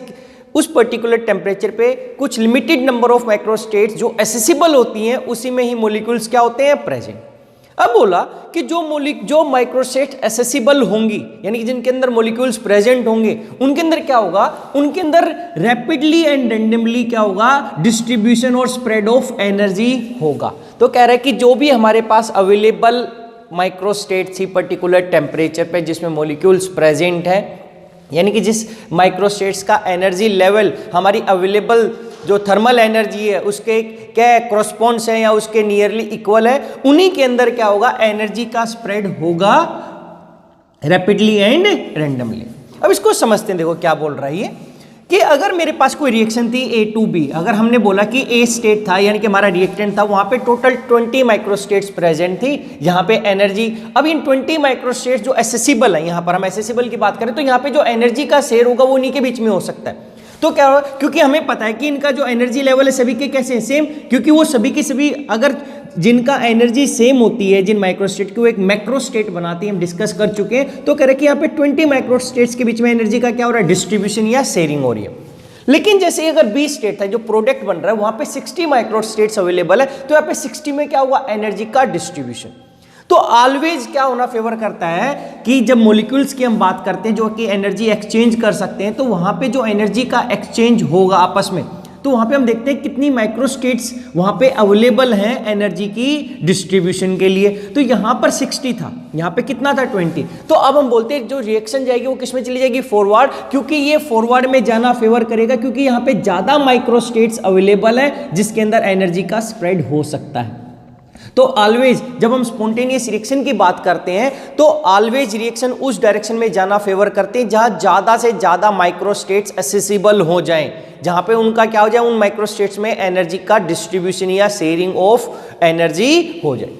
A: उस पर्टिकुलर टेम्परेचर पे कुछ limited number of micro states जो एसेसिबल होती हैं उसी में ही मोलिक्यूल्स क्या होते हैं, प्रेजेंट। अब बोला कि जो माइक्रो स्टेट्स एसेसिबल होंगी, यानी कि जिनके अंदर मोलिक्यूल्स प्रेजेंट होंगे, उनके अंदर क्या होगा, उनके अंदर रैपिडली एंड रैंडमली क्या होगा, डिस्ट्रीब्यूशन और स्प्रेड ऑफ एनर्जी होगा। तो कह रहे हैं कि जो भी हमारे पास अवेलेबल माइक्रो स्टेट थी पर्टिकुलर टेम्परेचर पे जिसमें मोलिक्यूल्स प्रेजेंट है, यानी कि जिस माइक्रो स्टेट्स का एनर्जी लेवल हमारी अवेलेबल जो थर्मल एनर्जी है उसके क्या कॉरस्पॉन्ड्स है या उसके नियरली इक्वल है, उन्हीं के अंदर क्या होगा, एनर्जी का स्प्रेड होगा रैपिडली एंड रैंडमली। अब इसको समझते हैं, देखो क्या बोल रहा है ये कि अगर मेरे पास कोई रिएक्शन थी A to B, अगर हमने बोला कि A स्टेट था यानी कि हमारा रिएक्टेंट था, वहां पे टोटल 20 माइक्रो स्टेट्स प्रेजेंट थी, यहाँ पे एनर्जी, अब इन 20 माइक्रो स्टेट्स जो एसेसिबल है, यहाँ पर हम एसेसिबल की बात करें तो यहाँ पे जो एनर्जी का शेयर होगा वो उन्हीं के बीच में हो सकता है। तो क्या होगा, क्योंकि हमें पता है कि इनका जो एनर्जी लेवल है सभी के कैसे सेम, क्योंकि वो सभी के सभी अगर जिनका एनर्जी सेम होती है, जिन माइक्रो स्टेट को एक मैक्रो स्टेट बनाती है, हम डिस्कस कर चुके हैं। तो कह रहे कि यहाँ पे 20 माइक्रो स्टेट्स के बीच में एनर्जी का क्या हो रहा है, डिस्ट्रीब्यूशन या शेयरिंग हो रही है। लेकिन जैसे अगर बी स्टेट था जो प्रोडक्ट बन रहा है, वहां पे 60 माइक्रो स्टेट्स अवेलेबल है, तो यहाँ पे 60 में क्या हुआ, एनर्जी का डिस्ट्रीब्यूशन। तो ऑलवेज क्या होना फेवर करता है कि जब मॉलिक्यूल्स की हम बात करते हैं जो कि एनर्जी एक्सचेंज कर सकते हैं, तो वहां पे जो एनर्जी का एक्सचेंज होगा आपस में, तो वहां पे हम देखते हैं कितनी माइक्रो स्टेट्स वहां पे अवेलेबल हैं एनर्जी की डिस्ट्रीब्यूशन के लिए। तो यहां पर 60 था, यहां पे कितना था, 20। तो अब हम बोलते हैं जो रिएक्शन जाएगी वो किस में चली जाएगी, फॉरवर्ड, क्योंकि ये फॉरवर्ड में जाना फेवर करेगा, क्योंकि यहां पे ज्यादा माइक्रो स्टेट्स अवेलेबल है जिसके अंदर एनर्जी का स्प्रेड हो सकता है। तो ऑलवेज जब हम स्पॉन्टेनियस रिएक्शन की बात करते हैं तो ऑलवेज रिएक्शन उस डायरेक्शन में जाना फेवर करते हैं जहां ज्यादा से ज्यादा माइक्रो स्टेट्स एक्सेसिबल हो जाएं, जहां पे उनका क्या हो जाए, उन माइक्रो स्टेट्स में एनर्जी का डिस्ट्रीब्यूशन या शेयरिंग ऑफ एनर्जी हो जाए।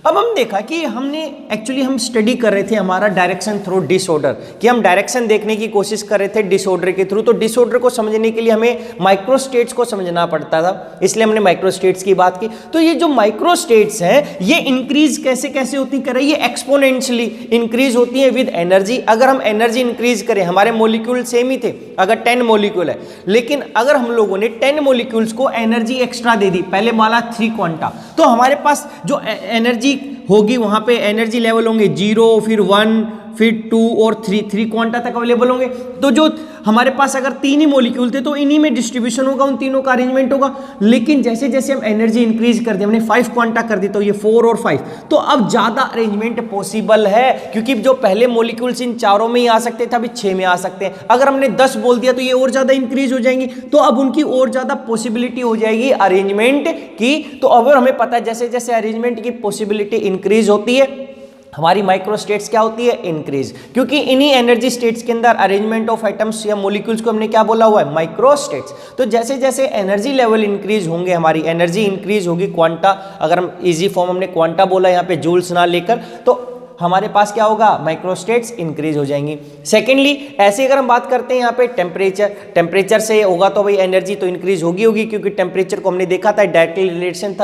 A: अब हम देखा कि हमने एक्चुअली हम स्टडी कर रहे थे हमारा डायरेक्शन थ्रू डिसऑर्डर, कि हम डायरेक्शन देखने की कोशिश कर रहे थे डिसऑर्डर के थ्रू। तो डिसऑर्डर को समझने के लिए हमें माइक्रो स्टेट्स को समझना पड़ता था, इसलिए हमने माइक्रो स्टेट्स की बात की। तो ये जो माइक्रो स्टेट्स हैं ये इंक्रीज कैसे कैसे होती कर रही है, एक्सपोनेंशियली इंक्रीज होती है विद एनर्जी। अगर हम एनर्जी इंक्रीज करें, हमारे मोलिक्यूल सेम ही थे, अगर 10 मोलिक्यूल है, लेकिन अगर हम लोगों ने 10 मोलिक्यूल्स को एनर्जी एक्स्ट्रा दे दी, पहले माला 3 क्वांटा, तो हमारे पास जो एनर्जी होगी वहां पे एनर्जी लेवल होंगे 0, फिर 1, फिर 2 और 3 क्वांटा तक अवेलेबल होंगे। तो जो हमारे पास अगर 3 ही मॉलिक्यूल थे तो इन्हीं में डिस्ट्रीब्यूशन होगा, उन तीनों का अरेंजमेंट होगा। लेकिन जैसे जैसे हम एनर्जी इंक्रीज कर दी, हमने 5 क्वांटा कर दी, तो ये 4 और 5, तो अब ज्यादा अरेंजमेंट पॉसिबल है, क्योंकि जो पहले मॉलिक्यूल्स इन चारों में ही आ सकते थे अभी 6 में आ सकते हैं। अगर हमने 10 बोल दिया तो ये और ज्यादा इंक्रीज हो जाएंगी, तो अब उनकी और ज्यादा पॉसिबिलिटी हो जाएगी अरेंजमेंट की। तो अब हमें पता है जैसे जैसे अरेंजमेंट की पॉसिबिलिटी इंक्रीज होती है हमारी माइक्रो स्टेट्स क्या होती है, इंक्रीज, क्योंकि इन्हीं एनर्जी स्टेट्स के अंदर अरेंजमेंट ऑफ एटम्स या मॉलिक्यूल्स को हमने क्या बोला हुआ है, माइक्रो स्टेट्स। तो जैसे जैसे एनर्जी लेवल इंक्रीज होंगे, हमारी एनर्जी इंक्रीज होगी, क्वांटा, अगर हम इजी फॉर्म हमने क्वांटा बोला यहाँ पे जूल्स ना लेकर, तो हमारे पास क्या होगा, माइक्रोस्टेट्स इंक्रीज हो जाएंगी। सेकेंडली, ऐसे अगर हम बात करते हैं यहाँ पे टेम्परेचर से होगा तो भाई एनर्जी तो इंक्रीज होगी क्योंकि टेम्परेचर को हमने देखा था डायरेक्टली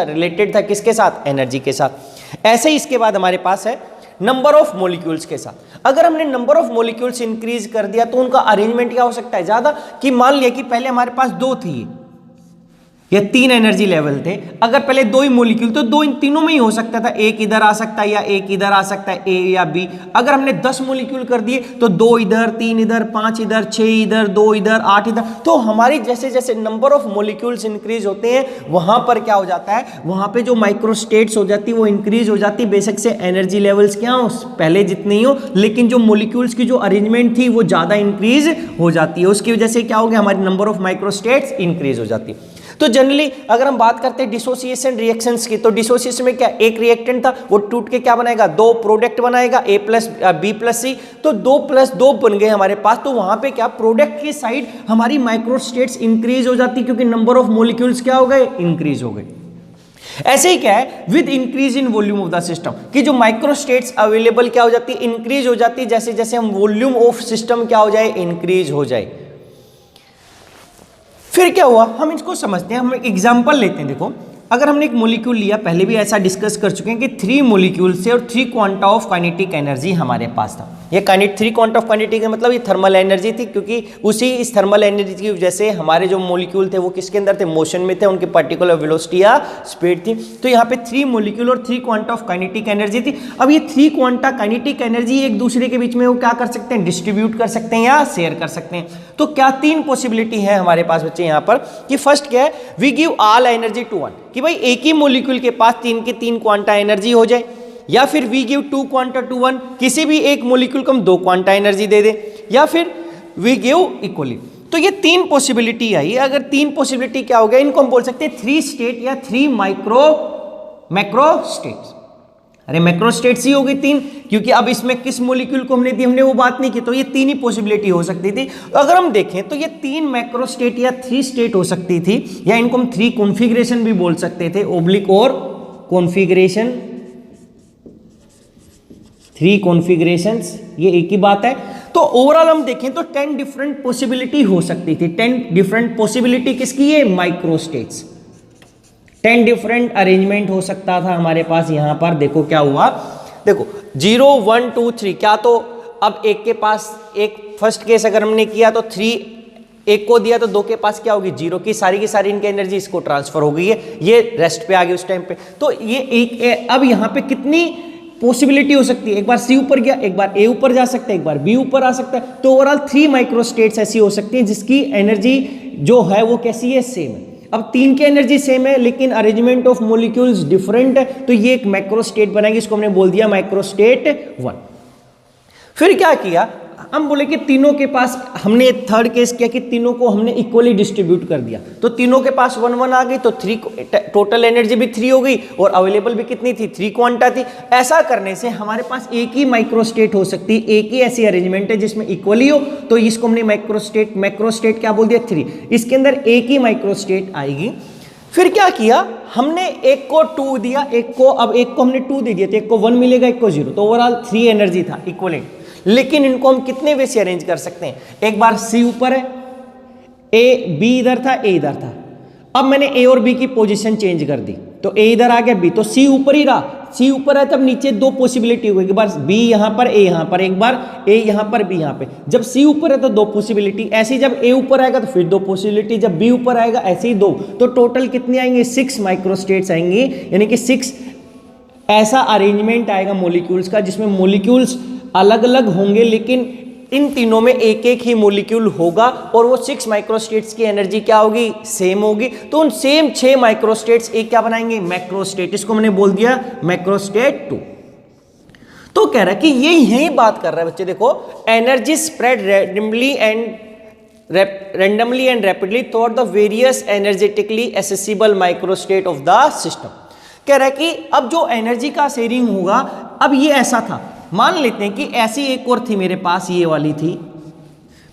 A: रिलेटेड था किसके साथ, एनर्जी के साथ। ऐसे ही इसके बाद हमारे पास है नंबर ऑफ मॉलिक्यूल्स के साथ। अगर हमने नंबर ऑफ मॉलिक्यूल्स इंक्रीज कर दिया तो उनका अरेंजमेंट क्या हो सकता है, ज्यादा, कि मान लिया कि पहले हमारे पास 2 थी या 3 एनर्जी लेवल थे, अगर पहले 2 ही मॉलिक्यूल, तो 2 इन तीनों में ही हो सकता था, एक इधर आ सकता है या एक इधर आ सकता है, ए या बी। अगर हमने 10 मॉलिक्यूल कर दिए तो 2 इधर, 3 इधर, 5 इधर, 6 इधर, 2 इधर, 8 इधर। तो हमारी जैसे जैसे नंबर ऑफ मॉलिक्यूल्स इंक्रीज होते हैं वहां पर क्या हो जाता है, वहां पे जो माइक्रोस्टेट्स हो जाती है वो इंक्रीज हो जाती है। बेशक से एनर्जी लेवल्स क्या हो पहले जितनी हो, लेकिन जो मॉलिक्यूल्स की जो अरेंजमेंट थी वो ज्यादा इंक्रीज हो जाती है। उसकी वजह से क्या हो गया, हमारी नंबर ऑफ माइक्रोस्टेट्स इंक्रीज हो जाती है। तो जनरली अगर हम बात करते हैं डिसोसिएशन रिएक्शंस की, तो डिसोसिएशन में क्या, एक रिएक्टेंट था वो टूट के क्या बनाएगा, 2 प्रोडक्ट बनाएगा, A plus B plus C, तो 2 प्लस 2 बन गए हमारे पास। तो वहां पे क्या, प्रोडक्ट की साइड हमारी माइक्रोस्टेट्स इंक्रीज हो जाती क्योंकि नंबर ऑफ मॉलिक्यूल्स क्या हो गए, इंक्रीज हो गए। ऐसे ही क्या है, with increase in volume of the system, कि जो माइक्रोस्टेट्स अवेलेबल क्या हो जाती है, इंक्रीज हो जाती है, जैसे जैसे हम वॉल्यूम ऑफ सिस्टम क्या हो जाए, इंक्रीज हो जाए। फिर क्या हुआ, हम इसको समझते हैं, हम एक एग्जांपल लेते हैं। देखो, अगर हमने एक मॉलिक्यूल लिया, पहले भी ऐसा डिस्कस कर चुके हैं कि 3 मॉलिक्यूल से और 3 क्वांटा ऑफ काइनेटिक एनर्जी हमारे पास था। ये 3 क्वांटा ऑफ काइनेटिक का मतलब ये थर्मल एनर्जी थी, क्योंकि उसी इस थर्मल एनर्जी की वजह से हमारे जो मॉलिक्यूल थे वो किसके अंदर थे, मोशन में थे, उनकी पर्टिकुलर वेलोसिटी या स्पीड थी। तो यहाँ पे 3 मॉलिक्यूल और 3 क्वांटा ऑफ काइनेटिक एनर्जी थी। अब ये 3 क्वांटा काइनेटिक एनर्जी एक दूसरे के बीच में वो क्या कर सकते हैं, डिस्ट्रीब्यूट कर सकते हैं या शेयर कर सकते हैं। तो क्या 3 पॉसिबिलिटी है हमारे पास बच्चे यहाँ पर, कि फर्स्ट क्या है, we give all energy to 1, कि भाई एक ही मॉलिक्यूल के पास 3 के 3 क्वांटा एनर्जी हो जाए, या फिर वी गिव 2 क्वांटा टू 1, किसी भी एक मॉलिक्यूल को हम 2 क्वांटा एनर्जी दे दे, या फिर वी गिव इक्वली। तो ये 3 पॉसिबिलिटी आई। अगर 3 पॉसिबिलिटी क्या हो गया, इनको हम बोल सकते हैं 3 स्टेट या 3 मैक्रो स्टेट्स। अरे मैक्रो स्टेट्स ही हो गई 3, क्योंकि अब इसमें किस मॉलिक्यूल को हमने दी, हमने वो बात नहीं की, तो ये 3 ही पॉसिबिलिटी हो सकती थी। तो अगर हम देखें तो ये 3 मैक्रो स्टेट या 3 स्टेट हो सकती थी, या इनको हम 3 कॉन्फ़िगरेशन भी बोल सकते थे, ओब्लिक और कॉन्फ़िगरेशन, 3 कॉन्फ़िगरेशंस, ये एक ही बात है। तो ओवरऑल हम देखें तो 10 डिफरेंट पॉसिबिलिटी हो सकती थी। 10 डिफरेंट पॉसिबिलिटी किसकी है, माइक्रो स्टेट्स। 10 डिफरेंट अरेंजमेंट हो सकता था हमारे पास। यहां पर देखो क्या हुआ, देखो 0 1 2 3, क्या तो अब एक के पास, एक फर्स्ट केस अगर हमने किया तो 3 एक को दिया तो 2 के पास क्या होगी, 0 की सारी इनकी एनर्जी इसको ट्रांसफर हो गई है, ये रेस्ट पे आ गई उस टाइम पे। तो ये एक, अब यहाँ पे कितनी पॉसिबिलिटी हो सकती है, एक बार C ऊपर गया, एक बार A ऊपर जा सकता है, एक बार B ऊपर आ सकता है। तो ओवरऑल 3 माइक्रोस्टेट्स ऐसी हो सकती है जिसकी एनर्जी जो है वो कैसी है, सेम है। अब 3 की एनर्जी सेम है लेकिन अरेंजमेंट ऑफ मॉलिक्यूल्स डिफरेंट है, तो ये एक मैक्रोस्टेट बनेगी, इसको हमने बोल दिया माइक्रोस्टेट 1। फिर क्या किया, हम बोले कि तीनों के पास, हमने थर्ड केस किया कि तीनों को हमने इक्वली डिस्ट्रीब्यूट कर दिया, तो तीनों के पास 1 1 आ गई, तो 3 टोटल एनर्जी भी 3 हो गई और अवेलेबल भी कितनी थी, 3 क्वांटा थी। ऐसा करने से हमारे पास एक ही माइक्रोस्टेट हो सकती है, एक ही ऐसी अरेंजमेंट है जिसमें इक्वली हो, तो इसको हमने मैक्रोस्टेट क्या बोल दिया, 3। इसके अंदर एक ही माइक्रोस्टेट आएगी। फिर क्या किया, हमने एक को 2 दिया, एक को हमने 2 दे दिया, तो एक को 1 मिलेगा, एक को 0, तो ओवरऑल 3 एनर्जी था इक्वलेंट। लेकिन इनको हम कितने वे से अरेंज कर सकते हैं, एक बार C ऊपर है, B इधर था, A इधर था, अब मैंने A और B की पोजीशन चेंज कर दी, तो A इधर आ गया, B तो C ऊपर ही रहा। C ऊपर है तब नीचे 2 पॉसिबिलिटी हुई, एक बार B यहाँ पर, A यहाँ पर, एक बार A यहाँ पर, B यहाँ पे। जब C ऊपर है तो 2 पॉसिबिलिटी, ऐसे ही जब A ऊपर आएगा तो फिर 2 पॉसिबिलिटी, जब B ऊपर आएगा ऐसे ही 2, तो टोटल कितने आएंगे, 6 माइक्रोस्टेट्स आएंगे, यानी कि 6 ऐसा अरेंजमेंट आएगा मॉलिक्यूल्स का जिसमें मॉलिक्यूल्स अलग अलग होंगे लेकिन इन तीनों में एक एक ही मॉलिक्यूल होगा, और वो 6 माइक्रोस्टेट्स की एनर्जी क्या होगी, सेम होगी। तो उन सेम 6 माइक्रोस्टेट्स एक क्या बनाएंगे, मैक्रोस्टेट, इसको मैंने बोल दिया मैक्रोस्टेट 2। तो कह रहा है कि ये यही बात कर रहा है बच्चे, देखो energy spread randomly and rapidly throughout the various energetically accessible microstate of the system, कह रहा है कि अब जो एनर्जी का शेयरिंग होगा, अब ये ऐसा था, मान लेते हैं कि ऐसी एक और थी मेरे पास, ये वाली थी,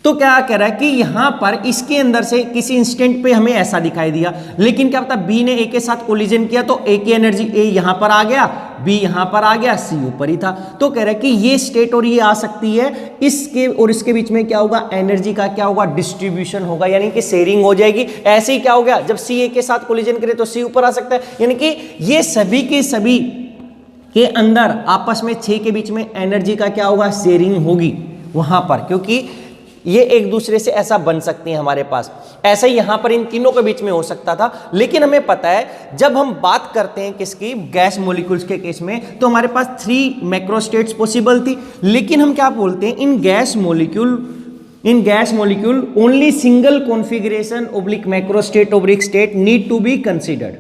A: तो क्या कह रहा है कि यहां पर इसके अंदर से किसी इंस्टेंट पे हमें ऐसा दिखाई दिया, लेकिन क्या पता बी ने ए के साथ कोलिजन किया तो ए की एनर्जी ए यहां पर आ गया, बी यहां पर आ गया, सी ऊपर ही था। तो कह रहा है कि ये स्टेट और ये आ सकती है, इसके और इसके बीच में क्या होगा, एनर्जी का क्या होगा, डिस्ट्रीब्यूशन होगा, यानी कि शेयरिंग हो जाएगी। ऐसे ही क्या हो गया, जब सी ए के साथ कोलिजन करे तो सी ऊपर आ सकता है, यानी कि ये सभी के सभी के अंदर आपस में 6 के बीच में एनर्जी का क्या होगा, शेयरिंग होगी वहां पर, क्योंकि ये एक दूसरे से ऐसा बन सकती हैं हमारे पास। ऐसा ही यहां पर इन तीनों के बीच में हो सकता था, लेकिन हमें पता है जब हम बात करते हैं किसकी, गैस मॉलिक्यूल्स के केस में, तो हमारे पास 3 मैक्रोस्टेट्स पॉसिबल थी, लेकिन हम क्या बोलते हैं, in gas molecule only single configuration oblique macrostate oblique state need to be considered.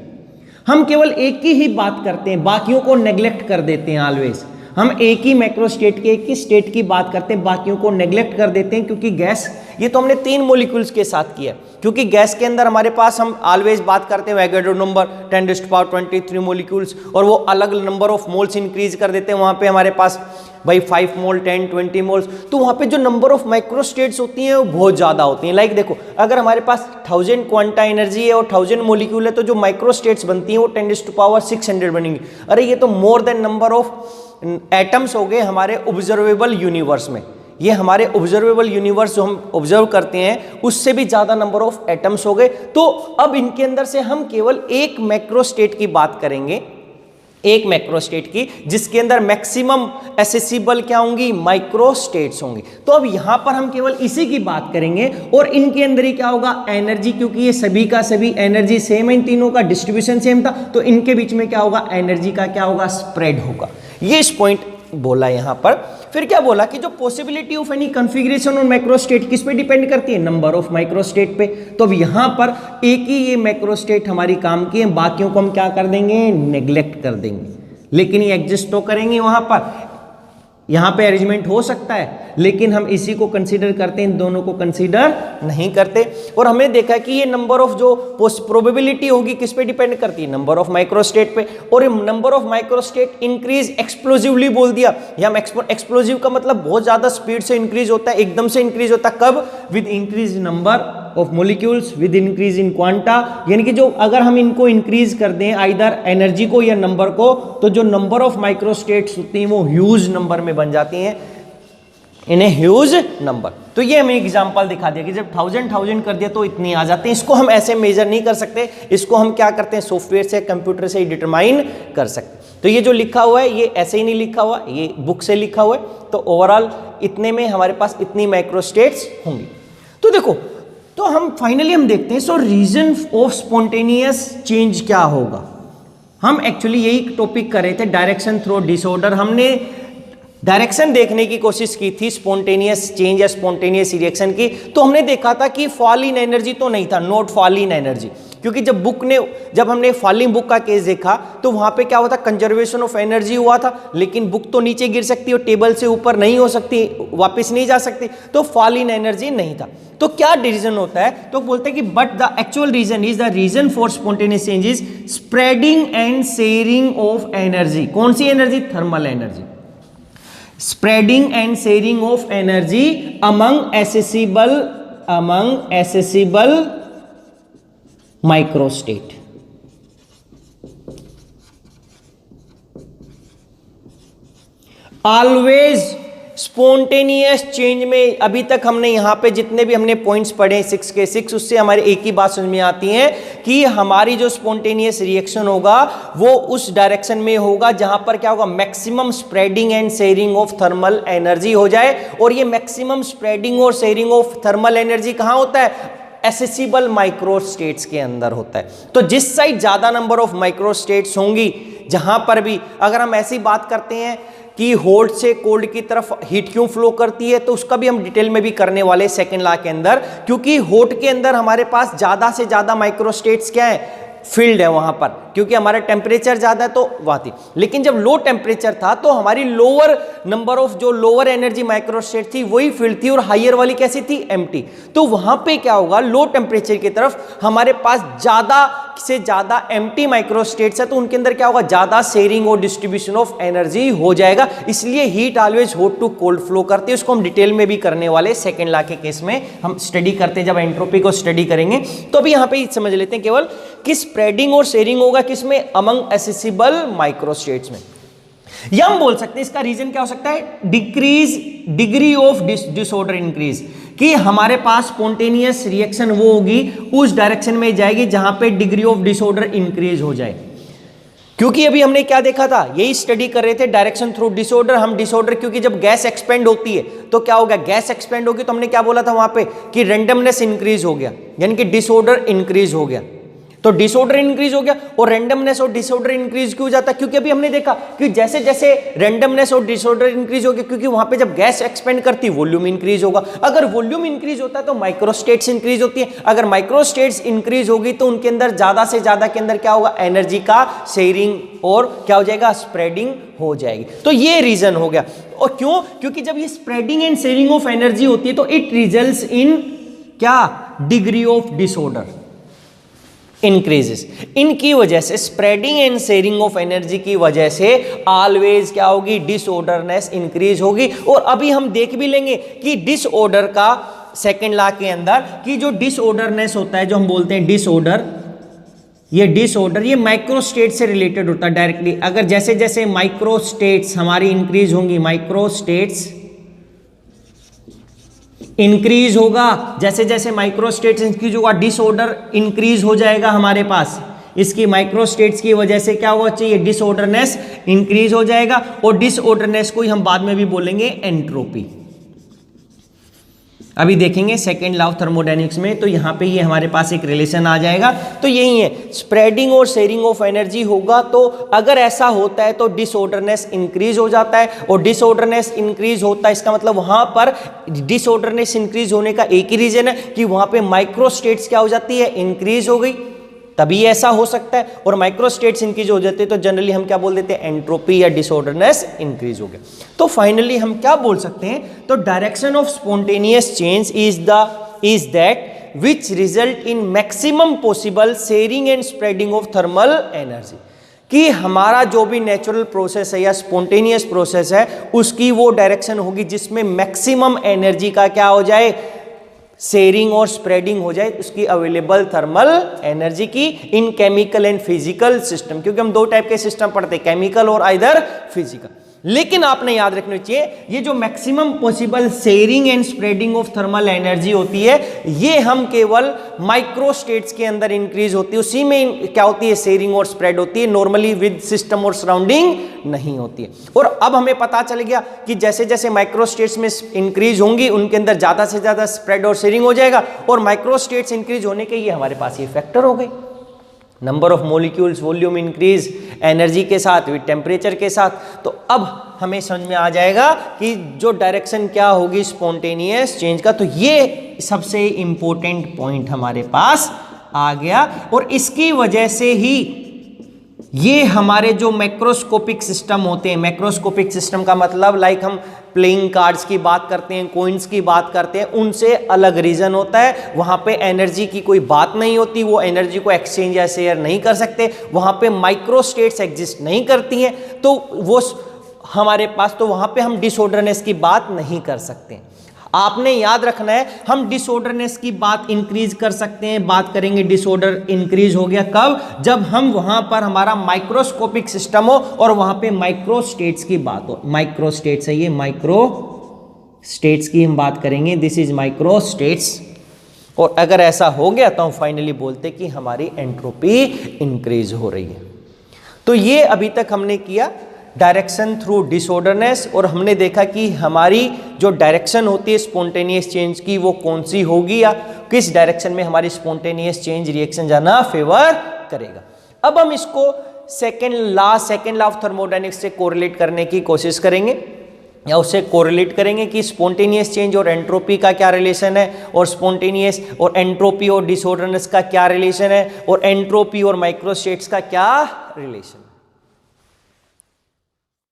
A: हम केवल एक की ही बात करते हैं, बाकियों को नेग्लेक्ट कर देते हैं ऑलवेज। हम एक ही मैक्रोस्टेट के, एक ही स्टेट की बात करते हैं, बाकियों को नेग्लेक्ट कर देते हैं, क्योंकि गैस, ये तो हमने 3 मॉलिक्यूल्स के साथ किया, क्योंकि गैस के अंदर हमारे पास हम ऑलवेज बात करते हैं एवोगाड्रो नंबर 10⁻23 मॉलिक्यूल्स, और वो अलग नंबर ऑफ मोल्स इंक्रीज कर देते हैं, वहाँ पे हमारे पास भाई 5 मोल 10 20 मोल्स, तो वहाँ पे जो नंबर ऑफ माइक्रोस्टेट्स होती हैं वो बहुत ज़्यादा होती हैं। लाइक देखो, अगर हमारे पास 1000 क्वांटा एनर्जी है और 1000 मॉलिक्यूल है, तो जो माइक्रोस्टेट्स बनती हैं वो 10⁻600 बनेंगी। अरे ये तो more than number of atoms हो गए हमारे ऑब्जर्वेबल यूनिवर्स में। ये हमारे ऑब्जर्वेबल यूनिवर्स जो हम ऑब्जर्व करते हैं उससे भी ज़्यादा नंबर ऑफ एटम्स हो गए। तो अब इनके अंदर से हम केवल एक मैक्रोस्टेट की बात करेंगे, एक मैक्रोस्टेट की, जिसके अंदर मैक्सिमम एसेसिबल क्या होंगी, माइक्रोस्टेट्स होंगी। तो अब यहां पर हम केवल इसी की बात करेंगे, और इनके अंदर ही क्या होगा, एनर्जी, क्योंकि ये सभी का सभी एनर्जी सेम है, इन तीनों का डिस्ट्रीब्यूशन सेम था, तो इनके बीच में क्या होगा, एनर्जी का क्या होगा, स्प्रेड होगा। ये इस पॉइंट बोला यहां पर। फिर क्या बोला कि जो पॉसिबिलिटी ऑफ एनी कॉन्फ़िगरेशन और मैक्रोस्टेट किस पे डिपेंड करती है, नंबर ऑफ माइक्रोस्टेट पे। तो अब यहां पर एक ही ये मैक्रोस्टेट हमारी काम की है, बाकियों को हम क्या कर देंगे, नेग्लेक्ट कर देंगे, लेकिन ये एग्जिस्ट तो करेंगे वहां पर। यहां पे अरेंजमेंट हो सकता है, लेकिन हम इसी को कंसीडर करते हैं, इन दोनों को कंसीडर नहीं करते। और हमने देखा कि ये नंबर ऑफ जो प्रोबेबिलिटी होगी किस पे डिपेंड करती है, नंबर ऑफ माइक्रोस्टेट पे। और number of microstate increase explosively बोल दिया, या एक्सप्लोजिव का मतलब बहुत ज्यादा स्पीड से इंक्रीज होता है, एकदम से इंक्रीज होता है। कब, with increase number of molecules with increase in quanta, यानी कि जो अगर हम इनको इंक्रीज कर दें आइदर एनर्जी को या नंबर को, तो जो नंबर ऑफ माइक्रोस्टेट्स होती हैं वो ह्यूज नंबर में बन जाती हैं, इन्हें ह्यूज नंबर। तो ये हमें एग्जांपल दिखा दिया कि जब 1000 कर दिया तो इतनी आ जाते हैं। इसको हम ऐसे मेजर नहीं कर सकते, इसको हम क्या करते हैं, सॉफ्टवेयर से, कंप्यूटर से ही डिटरमाइन कर सकते। तो ये जो लिखा हुआ है ये ऐसे ही नहीं लिखा हुआ, ये बुक से लिखा हुआ है। तो ओवरऑल इतने में हमारे पास इतनी माइक्रोस्टेट्स होंगी। तो देखो, तो हम फाइनली हम देखते हैं, सो रीजन ऑफ स्पॉन्टेनियस चेंज क्या होगा। हम एक्चुअली यही टॉपिक कर रहे थे, डायरेक्शन थ्रू डिसऑर्डर। हमने डायरेक्शन देखने की कोशिश की थी स्पॉन्टेनियस चेंज या स्पॉन्टेनियस रिएक्शन की। तो हमने देखा था कि फॉल इन एनर्जी तो नहीं था, नॉट फॉल इन एनर्जी, क्योंकि जब हमने फॉलिंग बुक का केस देखा तो वहां पे क्या हुआ था, कंजर्वेशन ऑफ एनर्जी हुआ था, लेकिन बुक तो नीचे गिर सकती है और टेबल से ऊपर नहीं हो सकती, वापस नहीं जा सकती, तो फॉल इन एनर्जी नहीं था। तो क्या रीजन होता है, तो बोलते हैं कि but the actual reason is the reason for spontaneous change is spreading and sharing of energy. कौन सी energy, thermal energy. Spreading and sharing of energy among accessible microstate. Always spontaneous change में, अभी तक हमने यहां पे जितने भी हमने पॉइंट्स पढ़े 6 के 6, उससे हमारे एक ही बात समझ में आती है कि हमारी जो स्पॉन्टेनियस रिएक्शन होगा वो उस डायरेक्शन में होगा जहां पर क्या होगा, maximum spreading and sharing of thermal energy हो जाए। और ये मैक्सिमम स्प्रेडिंग और शेयरिंग ऑफ थर्मल एनर्जी कहां होता है, एसेसिबल माइक्रोस्टेट्स के अंदर होता है। तो जिस साइड ज्यादा नंबर ऑफ माइक्रोस्टेट्स होंगी, जहां पर भी अगर हम ऐसी बात करते हैं कि हॉट से कोल्ड की तरफ हीट क्यों फ्लो करती है, तो उसका भी हम डिटेल में भी करने वाले सेकेंड लॉ के अंदर, क्योंकि हॉट के अंदर हमारे पास ज्यादा से ज्यादा माइक्रोस्टेट्स क्या है, फील्ड है वहां पर, क्योंकि हमारा टेम्परेचर ज्यादा है तो वहां थी। लेकिन जब लो टेम्परेचर था तो हमारी लोअर नंबर ऑफ जो लोअर एनर्जी माइक्रोस्टेट थी वही फील्ड थी, और हायर वाली कैसी थी, एम्प्टी। तो वहां पे क्या होगा, लो टेम्परेचर की तरफ हमारे पास ज्यादा से ज्यादा एम्प्टी माइक्रोस्टेट्स है, तो उनके अंदर क्या होगा, ज्यादा शेयरिंग और डिस्ट्रीब्यूशन ऑफ एनर्जी हो जाएगा। इसलिए heat always hot to cold flow करती है। उसको हम डिटेल में भी करने वाले सेकेंड लॉ के केस में हम स्टडी करते हैं, जब एंट्रोपी को स्टडी करेंगे। तो अभी यहां पे समझ लेते हैं केवल कि स्प्रेडिंग और शेयरिंग होगा किसमें, अमंग एसेसिबल माइक्रोस्टेट्स में। या हम बोल सकते हैं इसका रीजन क्या हो सकता है, decrease degree of disorder increase, कि हमारे पास स्पॉन्टेनियस रिएक्शन वो होगी उस डायरेक्शन में जाएगी जहां पे डिग्री ऑफ डिसऑर्डर इंक्रीज हो जाए। क्योंकि अभी हमने क्या देखा था, यही स्टडी कर रहे थे, डायरेक्शन थ्रू डिसऑर्डर। हम डिसऑर्डर, क्योंकि जब गैस एक्सपेंड होती है तो क्या हो गया, गैस एक्सपेंड होगी तो हमने क्या बोला था वहां पे कि रैंडमनेस इंक्रीज हो गया, यानी कि डिसऑर्डर इंक्रीज हो गया। तो डिसऑर्डर इंक्रीज हो गया, और रैंडमनेस और डिसऑर्डर इंक्रीज क्यों जाता है, क्योंकि अभी हमने देखा कि जैसे जैसे रैंडमनेस और डिसऑर्डर इंक्रीज हो गया, क्योंकि वहां पे जब गैस एक्सपेंड करती है वॉल्यूम इंक्रीज होगा। अगर वॉल्यूम इंक्रीज होता है तो माइक्रोस्टेट्स इंक्रीज होती है। अगर माइक्रोस्टेट्स इंक्रीज होगी तो उनके अंदर ज्यादा से ज्यादा के अंदर क्या होगा, एनर्जी का शेयरिंग और क्या हो जाएगा, स्प्रेडिंग हो जाएगी। तो ये रीजन हो गया। और क्यों, क्योंकि जब ये spreading and sharing of energy होती है तो इट रिजल्ट्स इन क्या, डिग्री ऑफ डिसऑर्डर इंक्रीजेस। इनकी वजह से, spreading and sharing of energy की वजह से ऑलवेज क्या होगी, डिसऑर्डरनेस इंक्रीज होगी। और अभी हम देख भी लेंगे कि डिसऑर्डर का सेकेंड लॉ के अंदर कि जो डिसऑर्डरनेस होता है, जो हम बोलते हैं डिसऑर्डर, ये डिसऑर्डर ये माइक्रोस्टेट से रिलेटेड होता है डायरेक्टली। अगर जैसे जैसे माइक्रोस्टेट्स हमारी इंक्रीज होंगी, माइक्रोस्टेट्स इंक्रीज होगा, जैसे जैसे माइक्रोस्टेट्स इंक्रीज होगा डिसऑर्डर इंक्रीज हो जाएगा हमारे पास। इसकी माइक्रोस्टेट्स की वजह से क्या होगा चाहिए, डिसऑर्डरनेस इंक्रीज हो जाएगा। और डिसऑर्डरनेस को ही हम बाद में भी बोलेंगे एंट्रोपी। अभी देखेंगे सेकेंड लॉ ऑफ थर्मोडायनेमिक्स में, तो यहां पे ये हमारे पास एक रिलेशन आ जाएगा। तो यही है, स्प्रेडिंग और शेयरिंग ऑफ एनर्जी होगा तो अगर ऐसा होता है तो डिसऑर्डरनेस इंक्रीज हो जाता है। और डिसऑर्डरनेस इंक्रीज होता है, इसका मतलब वहां पर डिसऑर्डरनेस इंक्रीज होने का एक ही रीजन है कि वहां पे माइक्रोस्टेट्स क्या हो जाती है, इंक्रीज हो गई, तभी ऐसा हो सकता है। और माइक्रोस्टेट्स इंक्रीज हो जाते हैं तो जनरली हम क्या बोल देते हैं, एंट्रोपी या डिसऑर्डरनेस इंक्रीज हो गया। तो फाइनली हम क्या बोल सकते हैं, तो direction of spontaneous change is that which result in maximum possible sharing and spreading of thermal energy. कि हमारा जो भी नेचुरल प्रोसेस है या स्पॉन्टेनियस प्रोसेस है उसकी वो डायरेक्शन होगी जिसमें मैक्सिमम एनर्जी का क्या हो जाए, शेयरिंग और स्प्रेडिंग हो जाए उसकी अवेलेबल थर्मल एनर्जी की इन केमिकल एंड फिजिकल सिस्टम। क्योंकि हम दो टाइप के सिस्टम पढ़ते हैं, केमिकल और आइदर फिजिकल। लेकिन आपने याद रखना चाहिए ये जो maximum possible sharing and spreading of thermal energy होती है ये हम केवल माइक्रोस्टेट्स के अंदर इंक्रीज होती है, उसी में क्या होती है, शेयरिंग और स्प्रेड होती है, नॉर्मली विद सिस्टम और सराउंडिंग नहीं होती है। और अब हमें पता चल गया कि जैसे जैसे माइक्रोस्टेट्स में इंक्रीज होंगी उनके अंदर ज्यादा से ज्यादा स्प्रेड और शेयरिंग हो जाएगा, और माइक्रोस्टेट्स इंक्रीज होने के ये हमारे पास ये फैक्टर हो गए, number of molecules, volume increase energy के साथ विद टेम्परेचर के साथ। तो अब हमें समझ में आ जाएगा कि जो डायरेक्शन क्या होगी स्पॉन्टेनियस चेंज का। तो ये सबसे इंपॉर्टेंट पॉइंट हमारे पास आ गया, और इसकी वजह से ही ये हमारे जो मैक्रोस्कोपिक सिस्टम होते हैं, मैक्रोस्कोपिक सिस्टम का मतलब लाइक हम प्लेइंग कार्ड्स की बात करते हैं, कॉइन्स की बात करते हैं, उनसे अलग रीजन होता है। वहां पे एनर्जी की कोई बात नहीं होती, वो एनर्जी को एक्सचेंज या शेयर नहीं कर सकते, वहां पे माइक्रोस्टेट्स एग्जिस्ट नहीं करती हैं, तो वो हमारे पास, तो वहां पे हम डिसऑर्डरनेस की बात नहीं कर सकते। आपने याद रखना है हम डिसऑर्डरनेस की बात इंक्रीज कर सकते हैं, बात करेंगे डिसऑर्डर इंक्रीज हो गया कब, जब हम वहां पर हमारा माइक्रोस्कोपिक सिस्टम हो और वहां पे माइक्रोस्टेट्स की बात हो। माइक्रोस्टेट्स है ये, माइक्रोस्टेट्स की हम बात करेंगे, दिस इज माइक्रोस्टेट्स। और अगर ऐसा हो गया तो हम फाइनली बोलते कि हमारी एंट्रोपी इंक्रीज हो रही है। तो ये अभी तक हमने किया डायरेक्शन थ्रू डिसऑर्डरनेस, और हमने देखा कि हमारी जो डायरेक्शन होती है स्पॉन्टेनियस चेंज की वो कौन सी होगी, या किस डायरेक्शन में हमारी स्पॉन्टेनियस चेंज रिएक्शन जाना फेवर करेगा। अब हम इसको सेकेंड लॉ ऑफ थर्मोडायनेमिक्स से कोरिलेट करने की कोशिश करेंगे। या उससे कोरिलेट करेंगे कि स्पॉन्टेनियस चेंज और एंट्रोपी का क्या रिलेशन है, और स्पॉन्टेनियस और एंट्रोपी और डिसऑर्डरनेस का क्या रिलेशन है, और एंट्रोपी और माइक्रोस्टेट्स का क्या रिलेशन है।